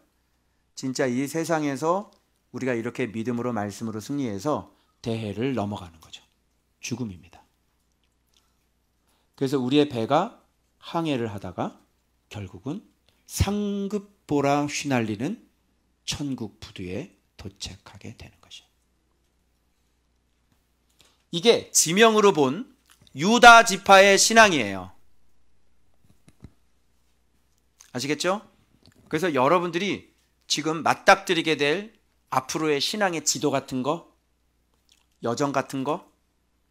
진짜 이 세상에서 우리가 이렇게 믿음으로 말씀으로 승리해서 대해를 넘어가는 거죠. 죽음입니다. 그래서 우리의 배가 항해를 하다가 결국은 상급보라 휘날리는 천국 부두에 도착하게 되는 것이죠. 이게 지명으로 본 유다 지파의 신앙이에요. 아시겠죠? 그래서 여러분들이 지금 맞닥뜨리게 될 앞으로의 신앙의 지도 같은 거, 여정 같은 거,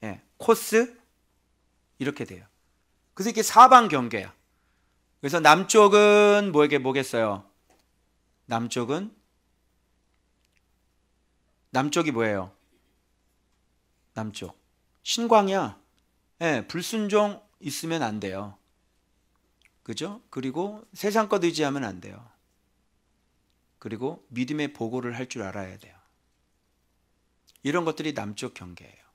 예, 코스 이렇게 돼요. 그래서 이게 사방 경계야. 그래서 남쪽은 뭐겠어요? 남쪽이 뭐예요? 남쪽 신광야. 예, 불순종 있으면 안 돼요. 그죠? 그리고 세상 것 의지하면 안 돼요. 그리고 믿음의 보고를 할 줄 알아야 돼요. 이런 것들이 남쪽 경계예요.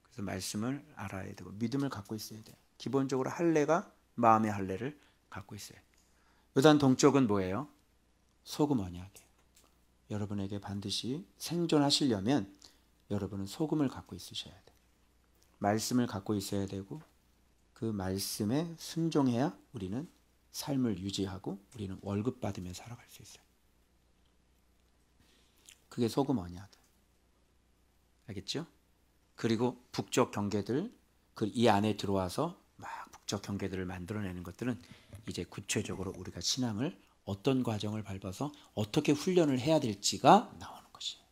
그래서 말씀을 알아야 되고 믿음을 갖고 있어야 돼요. 기본적으로 할례가 마음의 할례를 갖고 있어요. 요단 동쪽은 뭐예요? 소금 언약이에요. 여러분에게 반드시 생존하시려면 여러분은 소금을 갖고 있으셔야 돼요. 말씀을 갖고 있어야 되고 그 말씀에 순종해야 우리는 삶을 유지하고 우리는 월급 받으며 살아갈 수 있어요. 그게 소금 언약. 알겠죠? 그리고 북쪽 경계들, 이 안에 들어와서 막 북쪽 경계들을 만들어내는 것들은 이제 구체적으로 우리가 신앙을 어떤 과정을 밟아서 어떻게 훈련을 해야 될지가 나오는 것이에요.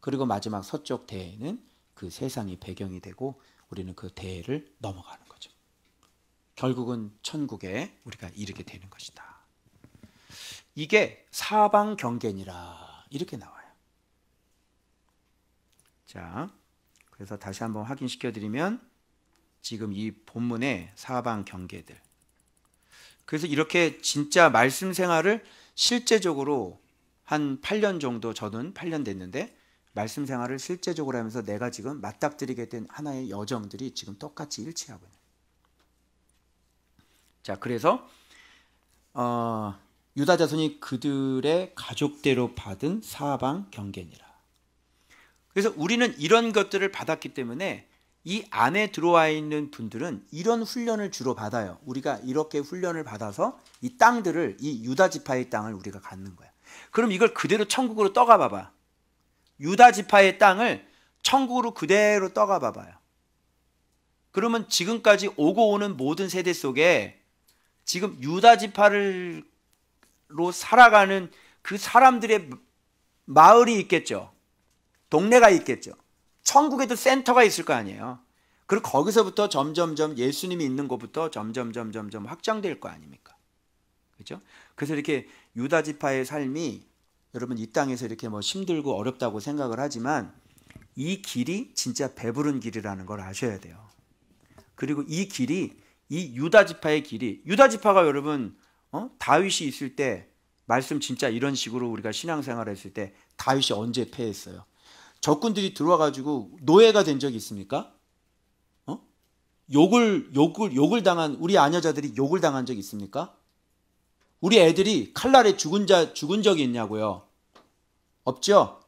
그리고 마지막 서쪽 대해는 그 세상이 배경이 되고 우리는 그 대해를 넘어가는 거죠. 결국은 천국에 우리가 이르게 되는 것이다. 이게 사방 경계니라 이렇게 나와요. 자, 그래서 다시 한번 확인시켜 드리면 지금 이 본문의 사방 경계들. 그래서 이렇게 진짜 말씀 생활을 실제적으로 한 8년 정도, 저는 8년 됐는데 말씀 생활을 실제적으로 하면서 내가 지금 맞닥뜨리게 된 하나의 여정들이 지금 똑같이 일치하고 있는. 자, 그래서 유다 자손이 그들의 가족대로 받은 사방 경계니라. 그래서 우리는 이런 것들을 받았기 때문에 이 안에 들어와 있는 분들은 이런 훈련을 주로 받아요. 우리가 이렇게 훈련을 받아서 이 땅들을, 이 유다 지파의 땅을 우리가 갖는 거야. 그럼 이걸 그대로 천국으로 떠가 봐봐. 유다 지파의 땅을 천국으로 그대로 떠가 봐봐요. 그러면 지금까지 오고 오는 모든 세대 속에 지금 유다 지파로 살아가는 그 사람들의 마을이 있겠죠. 동네가 있겠죠. 천국에도 센터가 있을 거 아니에요. 그리고 거기서부터 점점점 예수님이 있는 곳부터 점점 확장될 거 아닙니까? 그렇죠? 그래서 이렇게 유다 지파의 삶이 여러분 이 땅에서 이렇게 뭐 힘들고 어렵다고 생각을 하지만 이 길이 진짜 배부른 길이라는 걸 아셔야 돼요. 그리고 이 길이, 이 유다 지파의 길이, 유다 지파가 여러분 다윗이 있을 때 말씀 진짜 이런 식으로 우리가 신앙생활을 했을 때 다윗이 언제 패했어요? 적군들이 들어와가지고 노예가 된 적이 있습니까? 욕을 당한 우리 아녀자들이 욕을 당한 적이 있습니까? 우리 애들이 칼날에 죽은 적이 있냐고요? 없죠?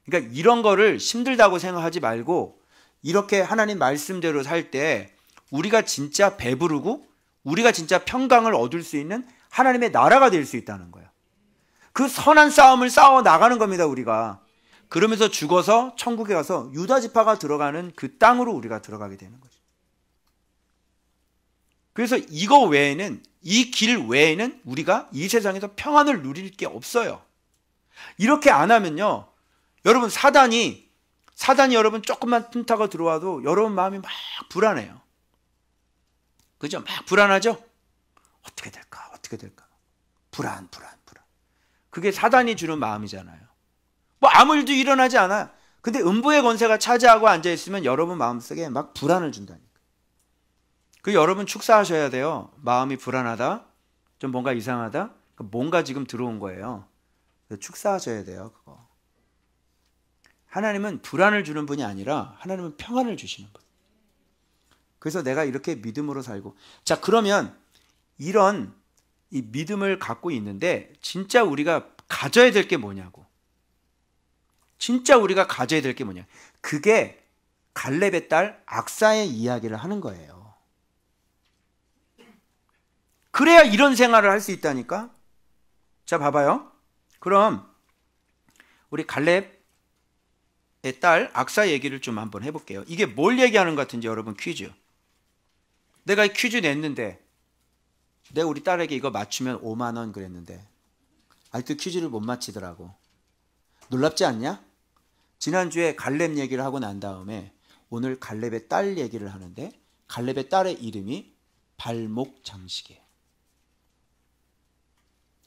그러니까 이런 거를 힘들다고 생각하지 말고 이렇게 하나님 말씀대로 살 때 우리가 진짜 배부르고 우리가 진짜 평강을 얻을 수 있는 하나님의 나라가 될 수 있다는 거예요. 그 선한 싸움을 싸워 나가는 겁니다, 우리가. 그러면서 죽어서 천국에 가서 유다 지파가 들어가는 그 땅으로 우리가 들어가게 되는 거죠. 그래서 이거 외에는, 이 길 외에는 우리가 이 세상에서 평안을 누릴 게 없어요. 이렇게 안 하면요, 여러분 사단이 사단이 여러분 조금만 틈타고 들어와도 여러분 마음이 막 불안해요. 그죠? 막 불안하죠? 어떻게 될까? 어떻게 될까? 불안. 그게 사단이 주는 마음이잖아요. 뭐 아무 일도 일어나지 않아. 근데 음부의 권세가 차지하고 앉아있으면 여러분 마음속에 막 불안을 준다니까. 그 여러분 축사하셔야 돼요. 마음이 불안하다, 좀 뭔가 이상하다, 뭔가 지금 들어온 거예요. 축사하셔야 돼요. 그거. 하나님은 불안을 주는 분이 아니라 하나님은 평안을 주시는 분. 그래서 내가 이렇게 믿음으로 살고, 자, 그러면 이런 이 믿음을 갖고 있는데 진짜 우리가 가져야 될 게 뭐냐고. 진짜 우리가 가져야 될 게 뭐냐. 그게 갈렙의 딸 악사의 이야기를 하는 거예요. 그래야 이런 생활을 할 수 있다니까. 자, 봐봐요. 그럼 우리 갈렙의 딸 악사 얘기를 좀 한번 해볼게요. 이게 뭘 얘기하는 것 같은지 여러분 퀴즈. 내가 이 퀴즈 냈는데 내가 우리 딸에게 이거 맞추면 5만 원 그랬는데 아직도 퀴즈를 못 맞히더라고. 놀랍지 않냐? 지난주에 갈렙 얘기를 하고 난 다음에 오늘 갈렙의 딸 얘기를 하는데 갈렙의 딸의 이름이 발목 장식이에요.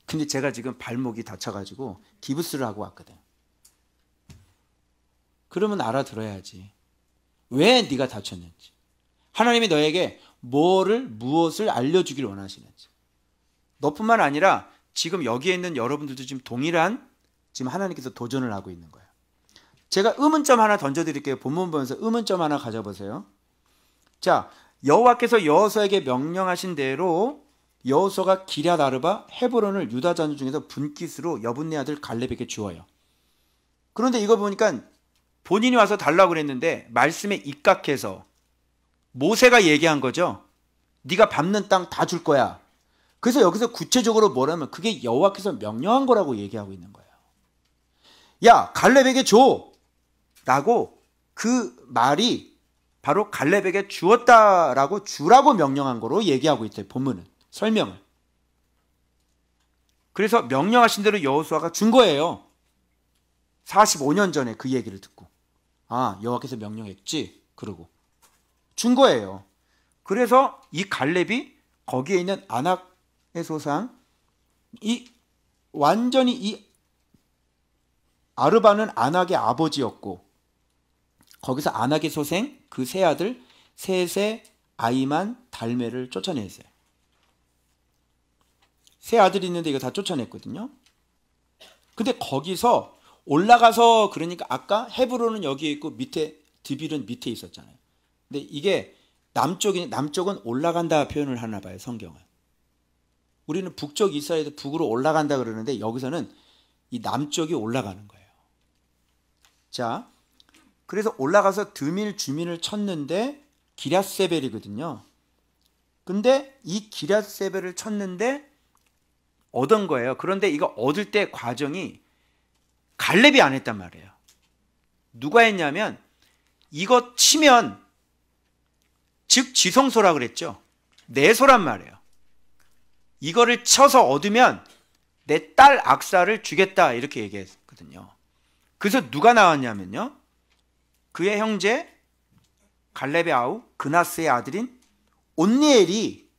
근데 제가 지금 발목이 다쳐가지고 기부스를 하고 왔거든. 그러면 알아들어야지. 왜 네가 다쳤는지. 하나님이 너에게 무엇을 알려주길 원하시는지. 너뿐만 아니라 지금 여기에 있는 여러분들도 지금 동일한 지금 하나님께서 도전을 하고 있는 거예요. 제가 의문점 하나 던져드릴게요. 본문 보면서 의문점 하나 가져보세요. 자, 여호와께서 여호수아에게 명령하신 대로 여호수아가 기럇 아르바 헤브론을 유다 자손 중에서 분깃으로 여분네 아들 갈렙에게 주어요. 그런데 이거 보니까 본인이 와서 달라고 그랬는데 말씀에 입각해서 모세가 얘기한 거죠. 네가 밟는 땅 다 줄 거야. 그래서 여기서 구체적으로 뭐라면 그게 여호와께서 명령한 거라고 얘기하고 있는 거예요. 야, 갈렙에게 줘! 라고 그 말이 바로 갈렙에게 주었다라고 주라고 명령한 거로 얘기하고 있대요. 본문은. 설명을. 그래서 명령하신 대로 여호수아가 준 거예요. 45년 전에 그 얘기를 듣고. 아, 여호와께서 명령했지? 그러고. 준 거예요. 그래서 이 갈렙이 거기에 있는 아낙의 소상, 완전히 이 아르바는 아낙의 아버지였고, 거기서 아낙의 소생, 그 세 아들, 셋의 아이만 달메를 쫓아냈어요. 세 아들이 있는데 이거 다 쫓아냈거든요. 근데 거기서 올라가서, 그러니까 아까 헤브론은 여기에 있고 밑에 드빌은 밑에 있었잖아요. 근데 이게 남쪽은 올라간다 표현을 하나 봐요, 성경은. 우리는 북쪽 이스라엘에서 북으로 올라간다 그러는데 여기서는 이 남쪽이 올라가는 거예요. 자, 그래서 올라가서 드밀 주민을 쳤는데 기럇세벨이거든요. 근데 이 기럇세벨을 쳤는데 얻은 거예요. 그런데 이거 얻을 때 과정이 갈렙이 안 했단 말이에요. 누가 했냐면 이거 치면, 즉 지성소라 그랬죠. 내 소란 말이에요. 이거를 쳐서 얻으면 내 딸 악사를 주겠다 이렇게 얘기했거든요. 그래서 누가 나왔냐면요, 그의 형제 갈렙의 아우 그나스의 아들인 온니엘이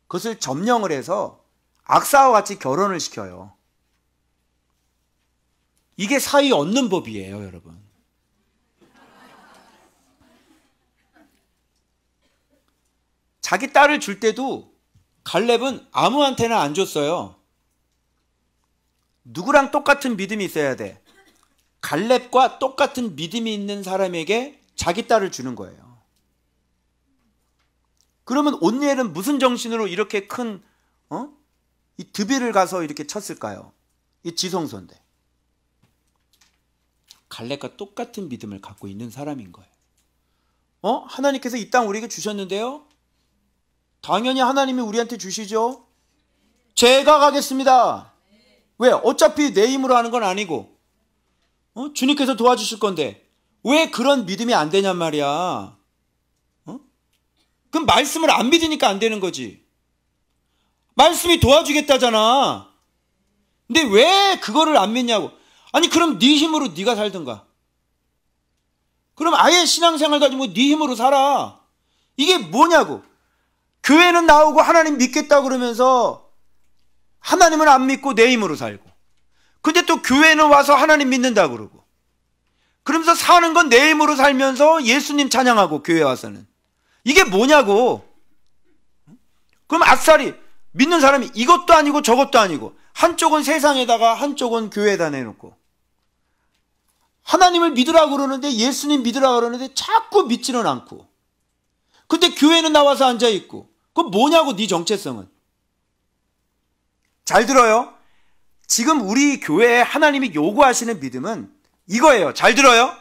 그것을 점령을 해서 악사와 같이 결혼을 시켜요. 이게 사위 얻는 법이에요, 여러분. 자기 딸을 줄 때도 갈렙은 아무한테나 안 줬어요. 누구랑 똑같은 믿음이 있어야 돼? 갈렙과 똑같은 믿음이 있는 사람에게 자기 딸을 주는 거예요. 그러면 온니엘은 무슨 정신으로 이렇게 큰 이 드빌을 가서 이렇게 쳤을까요? 이 지성소인데. 갈렙과 똑같은 믿음을 갖고 있는 사람인 거예요. 하나님께서 이 땅 우리에게 주셨는데요, 당연히 하나님이 우리한테 주시죠. 제가 가겠습니다. 왜? 어차피 내 힘으로 하는 건 아니고 주님께서 도와주실 건데 왜 그런 믿음이 안 되냔 말이야. 그럼 말씀을 안 믿으니까 안 되는 거지. 말씀이 도와주겠다잖아. 근데 왜 그거를 안 믿냐고. 아니 그럼 네 힘으로 네가 살든가. 그럼 아예 신앙생활 가지고 네 힘으로 살아. 이게 뭐냐고. 교회는 나오고 하나님 믿겠다 그러면서 하나님은 안 믿고 내 힘으로 살고, 근데 또 교회는 와서 하나님 믿는다 그러고, 그러면서 사는 건 내 힘으로 살면서 예수님 찬양하고 교회 와서는. 이게 뭐냐고. 그럼 아싸리 믿는 사람이 이것도 아니고 저것도 아니고, 한쪽은 세상에다가 한쪽은 교회에다 내놓고, 하나님을 믿으라고 그러는데, 예수님 믿으라고 그러는데 자꾸 믿지는 않고, 근데 교회는 나와서 앉아있고. 그럼 뭐냐고 네 정체성은. 잘 들어요. 지금 우리 교회에 하나님이 요구하시는 믿음은 이거예요. 잘 들어요.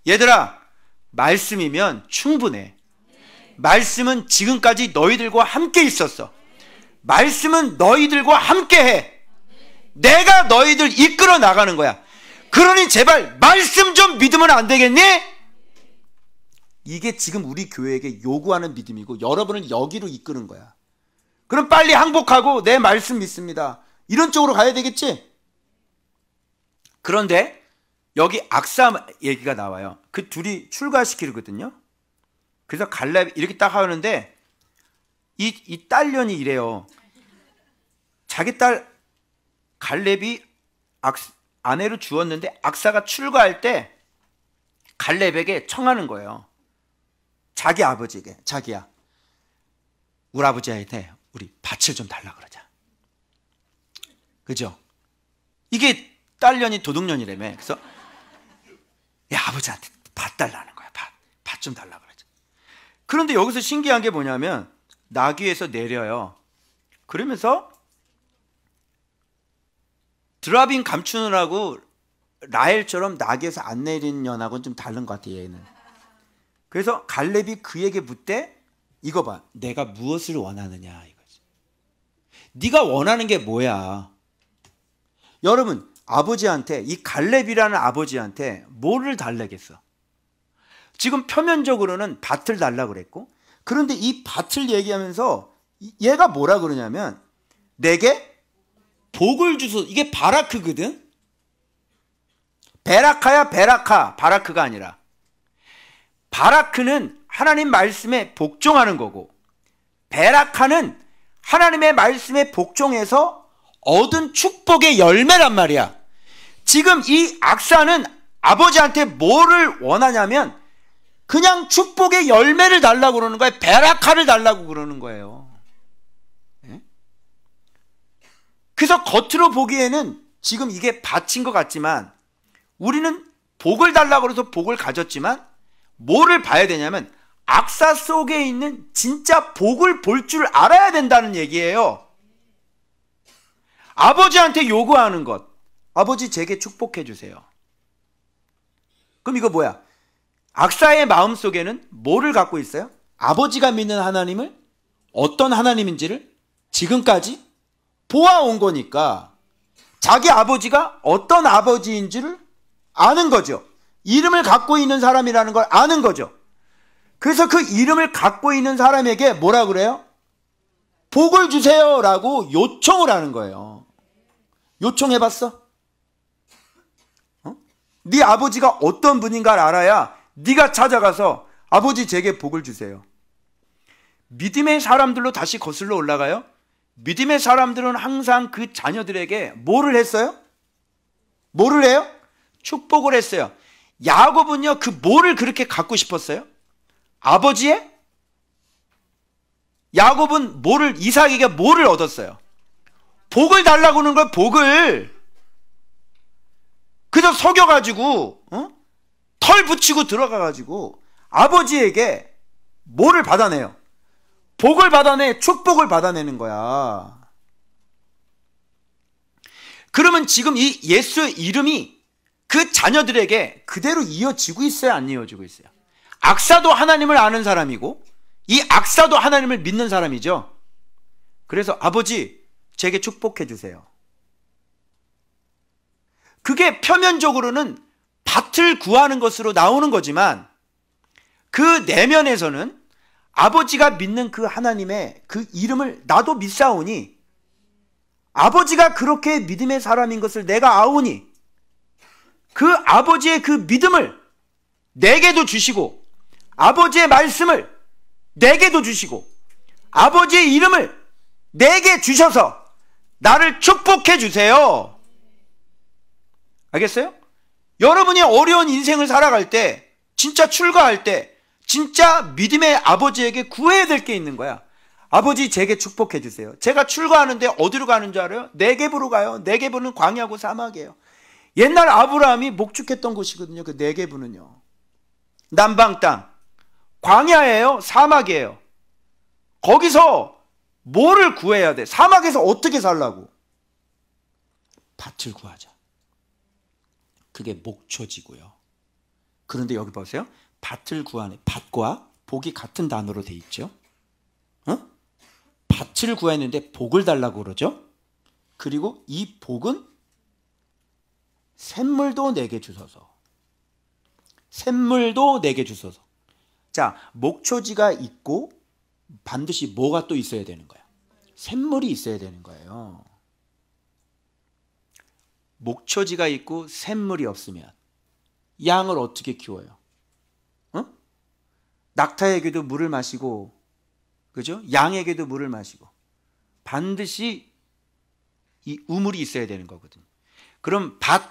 얘들아, 말씀이면 충분해. 말씀은 지금까지 너희들과 함께 있었어. 말씀은 너희들과 함께 해. 내가 너희들 이끌어 나가는 거야. 그러니 제발 말씀 좀 믿으면 안 되겠니? 이게 지금 우리 교회에게 요구하는 믿음이고, 여러분을 여기로 이끄는 거야. 그럼 빨리 항복하고 내 말씀 믿습니다, 이런 쪽으로 가야 되겠지? 그런데 여기 악사 얘기가 나와요. 그 둘이 출가시키거든요. 그래서 갈렙 이렇게 딱 하는데, 이 딸년이 이래요. 자기 딸 갈렙이 아내로 주었는데 악사가 출가할 때 갈렙에게 청하는 거예요. 자기 아버지에게, 자기야, 우리 아버지한테 우리 밭을 좀 달라 그러자. 그죠? 이게 딸년이 도둑년이라며. 그래서 야, 아버지한테 밭 달라는 거야. 밭 좀 달라 그러자. 그런데 여기서 신기한 게 뭐냐면, 나귀에서 내려요. 그러면서 드라빈 감추느라고 라헬처럼 나귀에서 안 내린 년하고는 좀 다른 것 같아, 얘는. 그래서 갈렙이 그에게 묻되, 이거 봐, 내가 무엇을 원하느냐 이거지. 네가 원하는 게 뭐야? 여러분, 아버지한테, 이 갈렙이라는 아버지한테 뭐를 달래겠어? 지금 표면적으로는 밭을 달라 그랬고, 그런데 이 밭을 얘기하면서 얘가 뭐라 그러냐면, 내게 복을 주소서. 이게 바라크거든. 베라카야, 베라카. 바라크가 아니라. 바라크는 하나님 말씀에 복종하는 거고, 베라카는 하나님의 말씀에 복종해서 얻은 축복의 열매란 말이야. 지금 이 악사는 아버지한테 뭐를 원하냐면, 그냥 축복의 열매를 달라고 그러는 거예요. 베라카를 달라고 그러는 거예요. 그래서 겉으로 보기에는 지금 이게 밭인 것 같지만, 우리는 복을 달라고 그래서 복을 가졌지만, 뭐를 봐야 되냐면 악사 속에 있는 진짜 복을 볼 줄 알아야 된다는 얘기예요. 아버지한테 요구하는 것, 아버지 제게 축복해 주세요. 그럼 이거 뭐야? 악사의 마음속에는 뭐를 갖고 있어요? 아버지가 믿는 하나님을, 어떤 하나님인지를 지금까지 보아온 거니까 자기 아버지가 어떤 아버지인지를 아는 거죠. 이름을 갖고 있는 사람이라는 걸 아는 거죠. 그래서 그 이름을 갖고 있는 사람에게 뭐라 그래요? 복을 주세요 라고 요청을 하는 거예요. 요청해봤어? 네 아버지가 어떤 분인가를 알아야 네가 찾아가서 아버지 제게 복을 주세요. 믿음의 사람들로 다시 거슬러 올라가요. 믿음의 사람들은 항상 그 자녀들에게 뭐를 했어요? 뭐를 해요? 축복을 했어요. 야곱은요, 그 뭐를 그렇게 갖고 싶었어요? 아버지의? 야곱은 뭐를, 이삭에게 뭐를 얻었어요? 복을 달라고 하는 걸, 복을. 그저 속여가지고, 털 붙이고 들어가가지고 아버지에게 뭐를 받아내요? 복을 받아내, 축복을 받아내는 거야. 그러면 지금 이 예수의 이름이 그 자녀들에게 그대로 이어지고 있어요, 안 이어지고 있어요? 악사도 하나님을 아는 사람이고, 이 악사도 하나님을 믿는 사람이죠. 그래서 아버지 제게 축복해 주세요. 그게 표면적으로는 밭을 구하는 것으로 나오는 거지만, 그 내면에서는 아버지가 믿는 그 하나님의 그 이름을 나도 믿사오니, 아버지가 그렇게 믿음의 사람인 것을 내가 아오니, 그 아버지의 그 믿음을 내게도 주시고 아버지의 말씀을 내게도 주시고 아버지의 이름을 내게 주셔서 나를 축복해 주세요. 알겠어요? 여러분이 어려운 인생을 살아갈 때, 진짜 출가할 때 진짜 믿음의 아버지에게 구해야 될 게 있는 거야. 아버지, 제게 축복해 주세요. 제가 출가하는데 어디로 가는 줄 알아요? 네게부로 가요. 네게부는 광야고 사막이에요. 옛날 아브라함이 목축했던 곳이거든요. 그 네게부는요. 남방 땅, 광야예요? 사막이에요? 거기서 뭐를 구해야 돼? 사막에서 어떻게 살라고? 밭을 구하자. 그게 목초지고요. 그런데 여기 보세요. 밭을 구하네. 밭과 복이 같은 단어로 돼 있죠. 밭을 구했는데 복을 달라고 그러죠. 그리고 이 복은 샘물도 내게 주소서. 샘물도 내게 주소서. 자, 목초지가 있고 반드시 뭐가 또 있어야 되는 거야? 샘물이 있어야 되는 거예요. 목초지가 있고 샘물이 없으면 양을 어떻게 키워요? 낙타에게도 물을 마시고, 그죠? 양에게도 물을 마시고 반드시 이 우물이 있어야 되는 거거든요. 그럼 밭,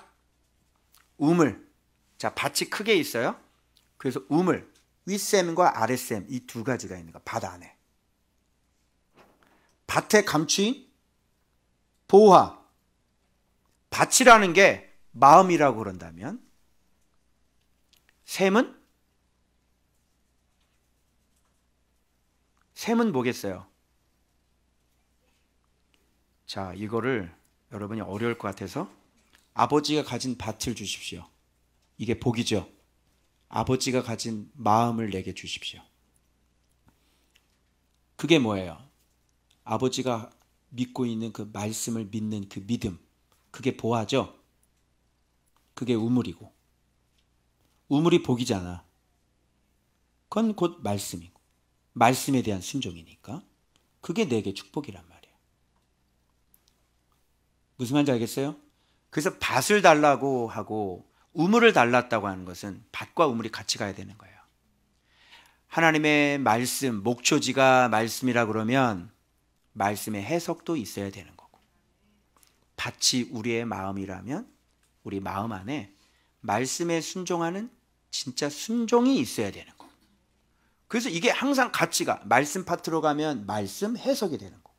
우물. 자, 밭이 크게 있어요. 그래서 우물, 윗샘과 아랫샘, 이 두 가지가 있는 거야. 밭 안에. 밭에 감추인 보화. 밭이라는 게 마음이라고 그런다면 샘은 뭐겠어요? 자, 이거를 여러분이 어려울 것 같아서 아버지가 가진 밭을 주십시오. 이게 복이죠. 아버지가 가진 마음을 내게 주십시오. 그게 뭐예요? 아버지가 믿고 있는 그 말씀을 믿는 그 믿음. 그게 보화죠. 그게 우물이고. 우물이 복이잖아. 그건 곧 말씀이고. 말씀에 대한 순종이니까. 그게 내게 축복이란 말이에요. 무슨 말인지 알겠어요? 그래서 밭을 달라고 하고 우물을 달랐다고 하는 것은 밭과 우물이 같이 가야 되는 거예요. 하나님의 말씀, 목초지가 말씀이라 그러면 말씀의 해석도 있어야 되는 거고, 밭이 우리의 마음이라면 우리 마음 안에 말씀에 순종하는 진짜 순종이 있어야 되는 거고, 그래서 이게 항상 가치가 말씀 파트로 가면 말씀 해석이 되는 거고,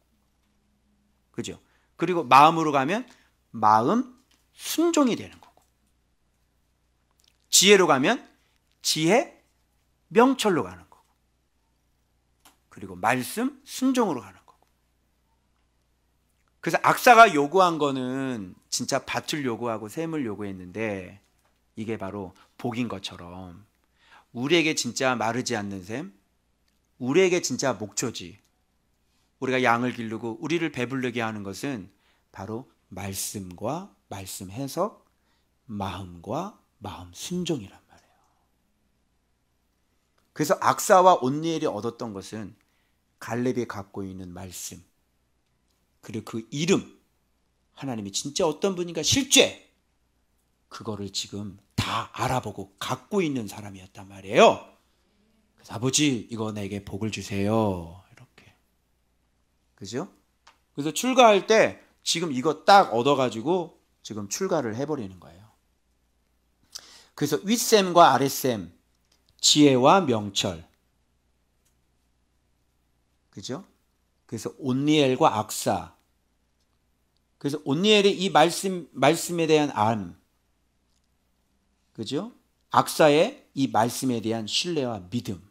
그죠? 그리고 마음으로 가면 마음 순종이 되는 거고, 지혜로 가면 지혜 명철로 가는 거고, 그리고 말씀 순종으로 가는 거고. 그래서 악사가 요구한 거는 진짜 밭을 요구하고 샘을 요구했는데 이게 바로 복인 것처럼 우리에게 진짜 마르지 않는 샘, 우리에게 진짜 목초지, 우리가 양을 기르고 우리를 배부르게 하는 것은 바로 말씀과 말씀 해석, 마음과 마음 순종이란 말이에요. 그래서 악사와 온니엘이 얻었던 것은 갈렙이 갖고 있는 말씀, 그리고 그 이름, 하나님이 진짜 어떤 분인가 실제, 그거를 지금 다 알아보고 갖고 있는 사람이었단 말이에요. 그래서 아버지, 이거 내게 복을 주세요. 이렇게. 그죠? 그래서 출가할 때 지금 이거 딱 얻어가지고 지금 출가를 해버리는 거예요. 그래서 윗샘과 아랫샘, 지혜와 명철. 그죠? 그래서 온니엘과 악사. 그래서 온니엘의 이 말씀에 대한 안. 그죠? 악사의 이 말씀에 대한 신뢰와 믿음.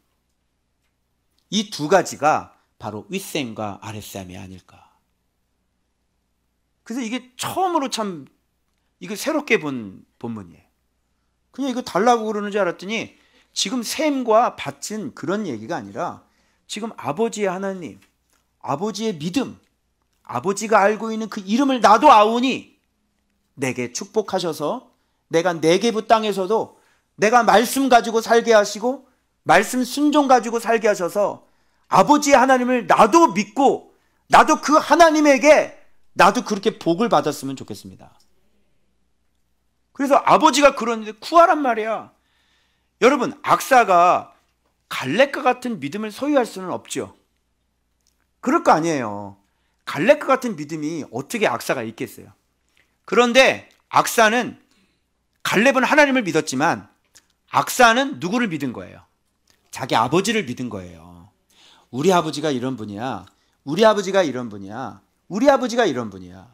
이 두 가지가 바로 윗샘과 아랫샘이 아닐까. 그래서 이게 처음으로 참 이거 새롭게 본 본문이에요. 그냥 이거 달라고 그러는 줄 알았더니 지금 샘과 밭은 그런 얘기가 아니라 지금 아버지의 하나님, 아버지의 믿음, 아버지가 알고 있는 그 이름을 나도 아오니 내게 축복하셔서 내가 네게부 땅에서도 내가 말씀 가지고 살게 하시고 말씀 순종 가지고 살게 하셔서 아버지의 하나님을 나도 믿고 나도 그 하나님에게 나도 그렇게 복을 받았으면 좋겠습니다. 그래서 아버지가 그러는데 구하란 말이야. 여러분, 악사가 갈렙과 같은 믿음을 소유할 수는 없죠. 그럴 거 아니에요. 갈렙과 같은 믿음이 어떻게 악사가 있겠어요. 그런데 악사는, 갈렙은 하나님을 믿었지만 악사는 누구를 믿은 거예요? 자기 아버지를 믿은 거예요. 우리 아버지가 이런 분이야. 우리 아버지가 이런 분이야. 우리 아버지가 이런 분이야.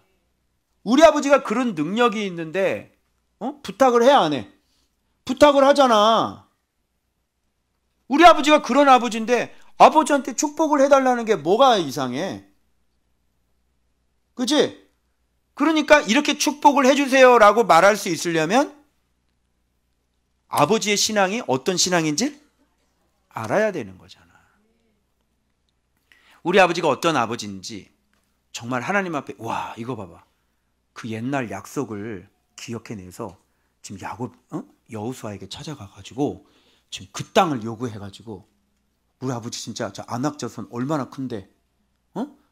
우리 아버지가 그런 능력이 있는데 부탁을 해, 안 해? 부탁을 하잖아. 우리 아버지가 그런 아버지인데 아버지한테 축복을 해달라는 게 뭐가 이상해? 그치? 그러니까 이렇게 축복을 해주세요 라고 말할 수 있으려면 아버지의 신앙이 어떤 신앙인지 알아야 되는 거잖아. 우리 아버지가 어떤 아버지인지 정말 하나님 앞에, 와, 이거 봐봐. 그 옛날 약속을 기억해내서 지금 여호수아에게 찾아가가지고 지금 그 땅을 요구해가지고, 우리 아버지 진짜 저 안악자손 얼마나 큰데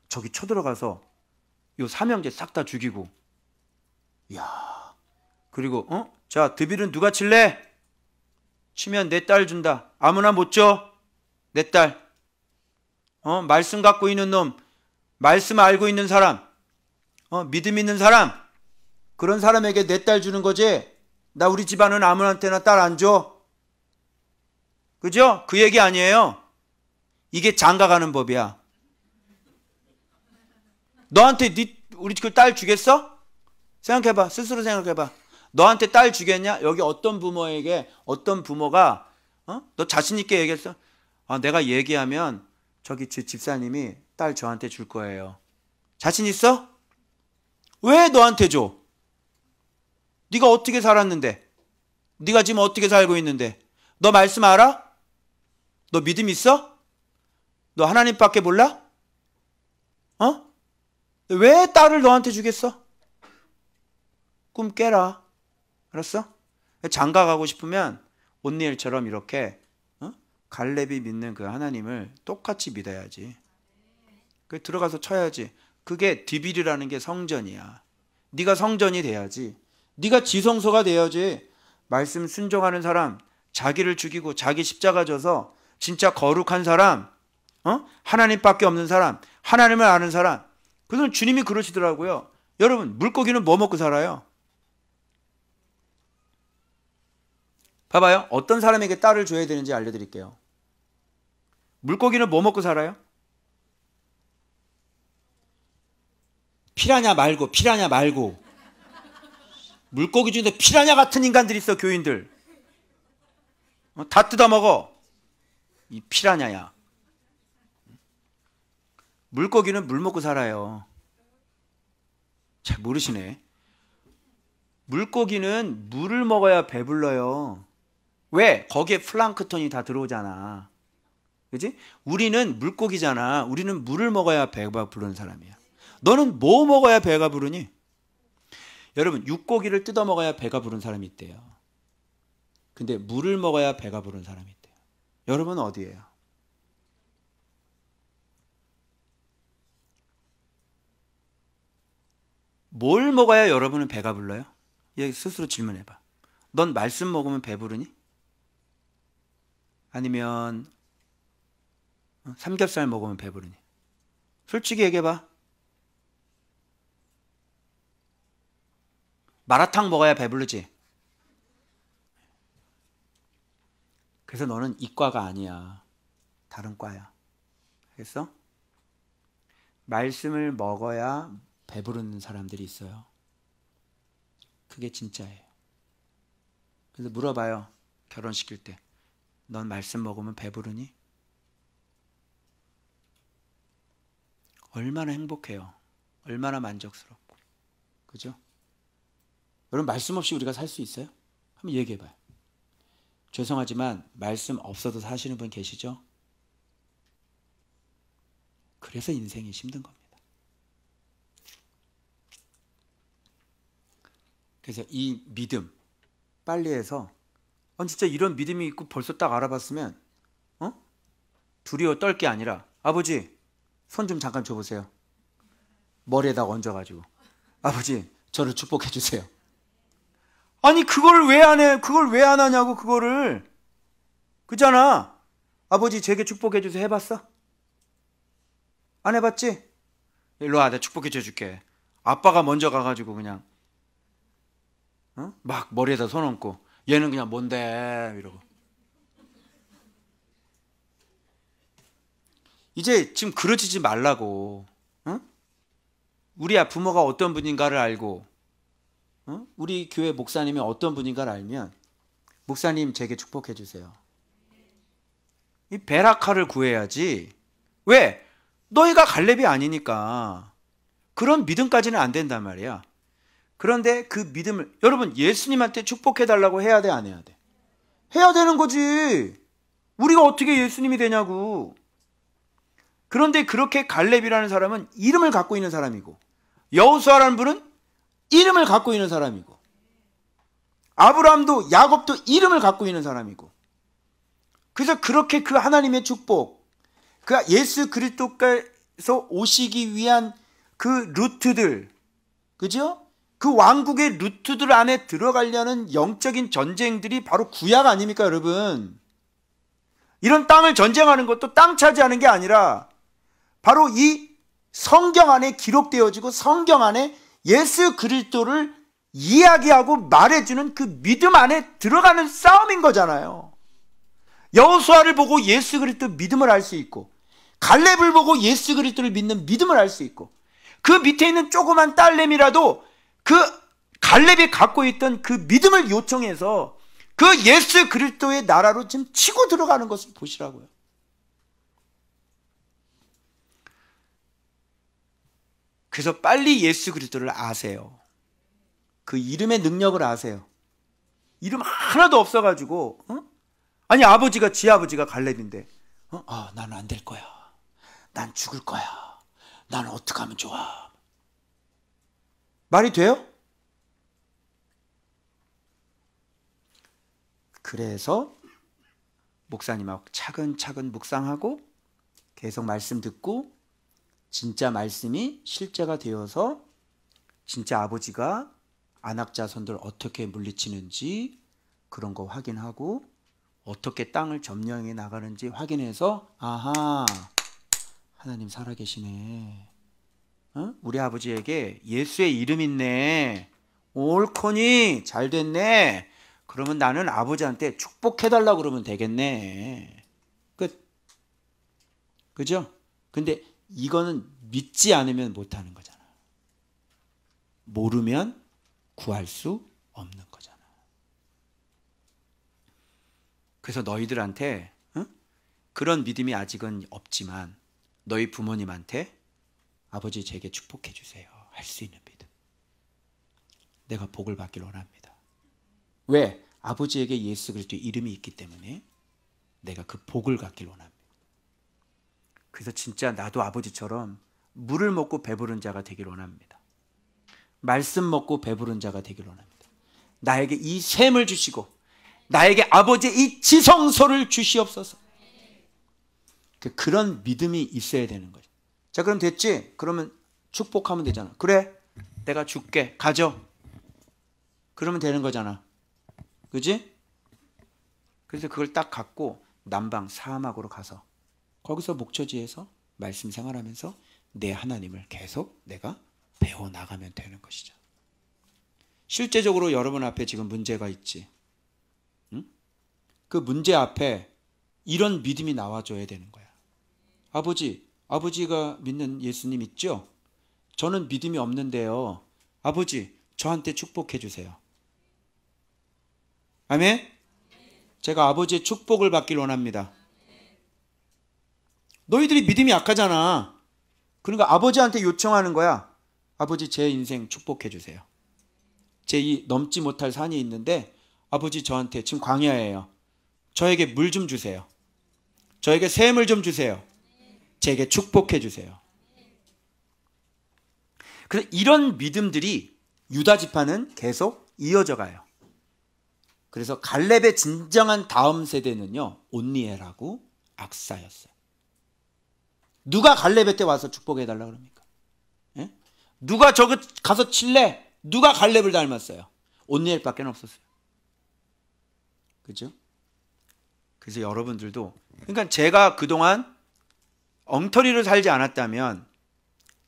저기 쳐들어가서 요 삼형제 싹 다 죽이고, 이야, 그리고 자, 드빌은 누가 칠래? 치면 내 딸 준다. 아무나 못 줘. 내 딸. 말씀 갖고 있는 놈, 말씀 알고 있는 사람, 믿음 있는 사람, 그런 사람에게 내 딸 주는 거지. 나 우리 집안은 아무한테나 딸 안 줘. 그죠? 그 얘기 아니에요. 이게 장가가는 법이야. 너한테 우리 그 딸 주겠어? 생각해봐. 스스로 생각해봐. 너한테 딸 주겠냐? 여기 어떤 부모에게, 어떤 부모가 너 자신 있게 얘기했어? 내가 얘기하면 저기 집사님이 딸 저한테 줄 거예요. 자신 있어? 왜 너한테 줘? 네가 어떻게 살았는데? 네가 지금 어떻게 살고 있는데? 너 말씀 알아? 너 믿음 있어? 너 하나님밖에 몰라? 왜 딸을 너한테 주겠어? 꿈 깨라. 알았어? 장가 가고 싶으면 온니엘처럼 이렇게 갈렙이 믿는 그 하나님을 똑같이 믿어야지. 그 들어가서 쳐야지. 그게 드빌이라는 게 성전이야. 네가 성전이 돼야지. 네가 지성소가 돼야지. 말씀 순종하는 사람, 자기를 죽이고 자기 십자가 져서 진짜 거룩한 사람, 하나님밖에 없는 사람, 하나님을 아는 사람. 그건 주님이 그러시더라고요. 여러분, 물고기는 뭐 먹고 살아요? 봐봐요. 어떤 사람에게 딸을 줘야 되는지 알려드릴게요. 물고기는 뭐 먹고 살아요? 피라냐 말고. 물고기 중에 피라냐 같은 인간들이 있어, 교인들. 다 뜯어먹어. 이 피라냐야. 물고기는 물 먹고 살아요. 잘 모르시네. 물고기는 물을 먹어야 배불러요. 왜? 거기에 플랑크톤이 다 들어오잖아. 그지? 우리는 물고기잖아. 우리는 물을 먹어야 배가 부르는 사람이야. 너는 뭐 먹어야 배가 부르니? 여러분, 육고기를 뜯어 먹어야 배가 부른 사람이 있대요. 근데 물을 먹어야 배가 부른 사람이 있대요. 여러분은 어디예요? 뭘 먹어야 여러분은 배가 불러요? 얘 스스로 질문해봐. 넌 말씀 먹으면 배부르니? 아니면 삼겹살 먹으면 배부르니? 솔직히 얘기해봐. 마라탕 먹어야 배부르지? 그래서 너는 이과가 아니야. 다른 과야. 알겠어? 말씀을 먹어야 배부르는 사람들이 있어요. 그게 진짜예요. 그래서 물어봐요. 결혼시킬 때. 넌 말씀 먹으면 배부르니? 얼마나 행복해요. 얼마나 만족스럽고. 그죠? 여러분, 말씀 없이 우리가 살 수 있어요? 한번 얘기해봐요. 죄송하지만 말씀 없어도 사시는 분 계시죠? 그래서 인생이 힘든 겁니다. 그래서 이 믿음 빨리 해서 진짜 이런 믿음이 있고 벌써 딱 알아봤으면 두려워 떨 게 아니라 아버지 손 좀 잠깐 줘보세요. 머리에다가 얹어가지고 아버지 저를 축복해 주세요. 아니 그걸 왜 안 해? 그걸 왜 안 하냐고. 그거를 그잖아. 아버지 제게 축복해 주세요. 해봤어? 안 해봤지? 일로 와, 내가 축복해 줄게. 아빠가 먼저 가가지고 그냥 막 머리에다 손 얹고 얘는 그냥 뭔데 이러고. 이제 지금 그러지지 말라고. 우리 부모가 어떤 분인가를 알고 우리 교회 목사님이 어떤 분인가를 알면 목사님 제게 축복해 주세요. 이 베라카를 구해야지. 왜? 너희가 갈렙이 아니니까 그런 믿음까지는 안 된단 말이야. 그런데 그 믿음을 여러분 예수님한테 축복해 달라고 해야 돼, 안 해야 돼? 해야 되는 거지. 우리가 어떻게 예수님이 되냐고. 그런데 그렇게 갈렙이라는 사람은 이름을 갖고 있는 사람이고 여호수아라는 분은 이름을 갖고 있는 사람이고 아브라함도 야곱도 이름을 갖고 있는 사람이고 그래서 그렇게 그 하나님의 축복 그 예수 그리스도께서 오시기 위한 그 루트들 그죠? 그 왕국의 루트들 안에 들어가려는 영적인 전쟁들이 바로 구약 아닙니까 여러분? 이런 땅을 전쟁하는 것도 땅 차지하는 게 아니라 바로 이 성경 안에 기록되어지고 성경 안에 예수 그리스도를 이야기하고 말해주는 그 믿음 안에 들어가는 싸움인 거잖아요. 여호수아를 보고 예수 그리스도 믿음을 알 수 있고 갈렙을 보고 예수 그리스도를 믿는 믿음을 알 수 있고 그 밑에 있는 조그만 딸내미라도 그 갈렙이 갖고 있던 그 믿음을 요청해서 그 예수 그리스도의 나라로 지금 치고 들어가는 것을 보시라고요. 그래서 빨리 예수 그리스도를 아세요. 그 이름의 능력을 아세요. 이름 하나도 없어가지고 아니 아버지가 지 아버지가 갈렙인데 나는 안 될 거야. 난 죽을 거야. 난 어떻게 하면 좋아. 말이 돼요? 그래서 목사님하고 차근차근 묵상하고 계속 말씀 듣고 진짜 말씀이 실제가 되어서 진짜 아버지가 안악자손들 어떻게 물리치는지 그런 거 확인하고 어떻게 땅을 점령해 나가는지 확인해서 아하 하나님 살아계시네. 우리 아버지에게 예수의 이름 있네. 옳거니 잘 됐네. 그러면 나는 아버지한테 축복해달라고 그러면 되겠네. 끝. 그죠? 근데 이거는 믿지 않으면 못하는 거잖아. 모르면 구할 수 없는 거잖아. 그래서 너희들한테 그런 믿음이 아직은 없지만 너희 부모님한테 아버지 제게 축복해 주세요 할 수 있는 믿음. 내가 복을 받길 원합니다. 왜? 아버지에게 예수 그리스도의 이름이 있기 때문에 내가 그 복을 갖길 원합니다. 그래서 진짜 나도 아버지처럼 물을 먹고 배부른 자가 되길 원합니다. 말씀 먹고 배부른 자가 되길 원합니다. 나에게 이 샘을 주시고 나에게 아버지의 이 지성소를 주시옵소서. 그런 믿음이 있어야 되는 거죠. 자, 그럼 됐지? 그러면 축복하면 되잖아. 그래, 내가 줄게. 가져. 그러면 되는 거잖아. 그지? 그래서 그걸 딱 갖고 남방 사막으로 가서 거기서 목초지에서 말씀 생활하면서 내 하나님을 계속 내가 배워나가면 되는 것이죠. 실제적으로 여러분 앞에 지금 문제가 있지. 응? 그 문제 앞에 이런 믿음이 나와줘야 되는 거야. 아버지가 믿는 예수님 있죠? 저는 믿음이 없는데요. 아버지, 저한테 축복해 주세요. 아멘? 제가 아버지의 축복을 받길 원합니다. 너희들이 믿음이 약하잖아. 그러니까 아버지한테 요청하는 거야. 아버지, 제 인생 축복해 주세요. 제 이 넘지 못할 산이 있는데 아버지 저한테 지금 광야예요. 저에게 물 좀 주세요. 저에게 샘을 좀 주세요. 제게 축복해 주세요. 그래서 이런 믿음들이 유다 지파는 계속 이어져 가요. 그래서 갈렙의 진정한 다음 세대는요, 온니엘하고 악사였어요. 누가 갈렙의 때 와서 축복해 달라고 그럽니까? 예? 누가 저거 가서 칠래? 누가 갈렙을 닮았어요? 온니엘밖에 없었어요. 그죠? 그래서 여러분들도, 그러니까 제가 그동안 엉터리로 살지 않았다면,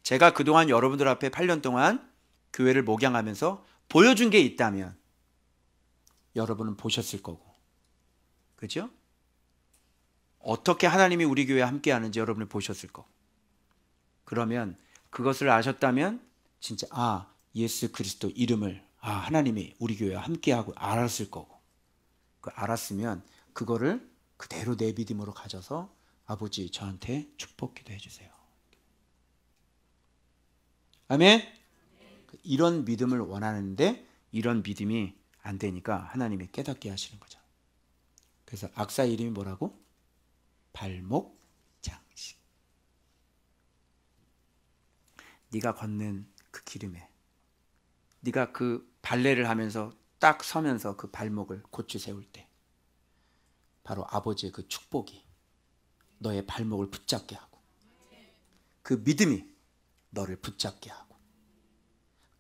제가 그동안 여러분들 앞에 8년 동안 교회를 목양하면서 보여준 게 있다면 여러분은 보셨을 거고, 그죠? 어떻게 하나님이 우리 교회에 함께 하는지 여러분이 보셨을 거고, 그러면 그것을 아셨다면 진짜 예수 그리스도 이름을 하나님이 우리 교회와 함께하고 알았을 거고, 그 알았으면 그거를 그대로 내 믿음으로 가져서 아버지 저한테 축복 기도해 주세요. 아멘. 이런 믿음을 원하는데 이런 믿음이 안 되니까 하나님이 깨닫게 하시는 거죠. 그래서 악사 이름이 뭐라고? 발목 장식. 네가 걷는 그 기름에, 네가 그 발레를 하면서 딱 서면서 그 발목을 고추 세울 때 바로 아버지의 그 축복이 너의 발목을 붙잡게 하고, 그 믿음이 너를 붙잡게 하고,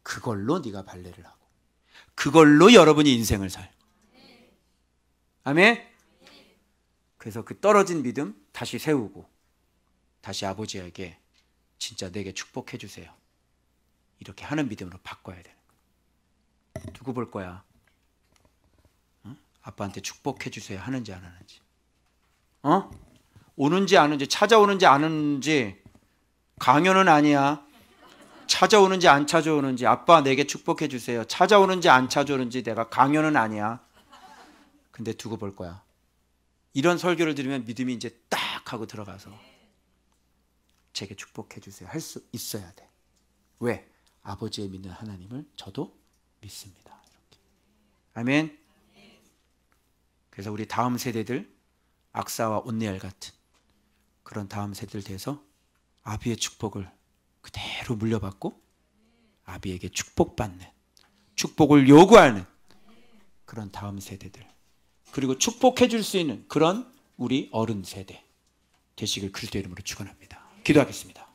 그걸로 네가 발레를 하고, 그걸로 여러분이 인생을 살고. 아멘. 그래서 그 떨어진 믿음 다시 세우고, 다시 아버지에게 진짜 내게 축복해 주세요, 이렇게 하는 믿음으로 바꿔야 되는 거예요. 두고 볼 거야? 아빠한테 축복해 주세요 하는지 안 하는지. 오는지 안 오는지, 찾아오는지 안 오는지. 강요는 아니야. 찾아오는지 안 찾아오는지, 아빠 내게 축복해 주세요, 찾아오는지 안 찾아오는지 내가 강요는 아니야. 근데 두고 볼 거야. 이런 설교를 들으면 믿음이 이제 딱 하고 들어가서 제게 축복해 주세요 할 수 있어야 돼. 왜? 아버지의 믿는 하나님을 저도 믿습니다. 이렇게. 아멘. 그래서 우리 다음 세대들, 악사와 온니엘 같은 그런 다음 세대들 돼서 아비의 축복을 그대로 물려받고 아비에게 축복받는, 축복을 요구하는 그런 다음 세대들, 그리고 축복해 줄 수 있는 그런 우리 어른 세대 되시길 그리스도 이름으로 축원합니다. 기도하겠습니다.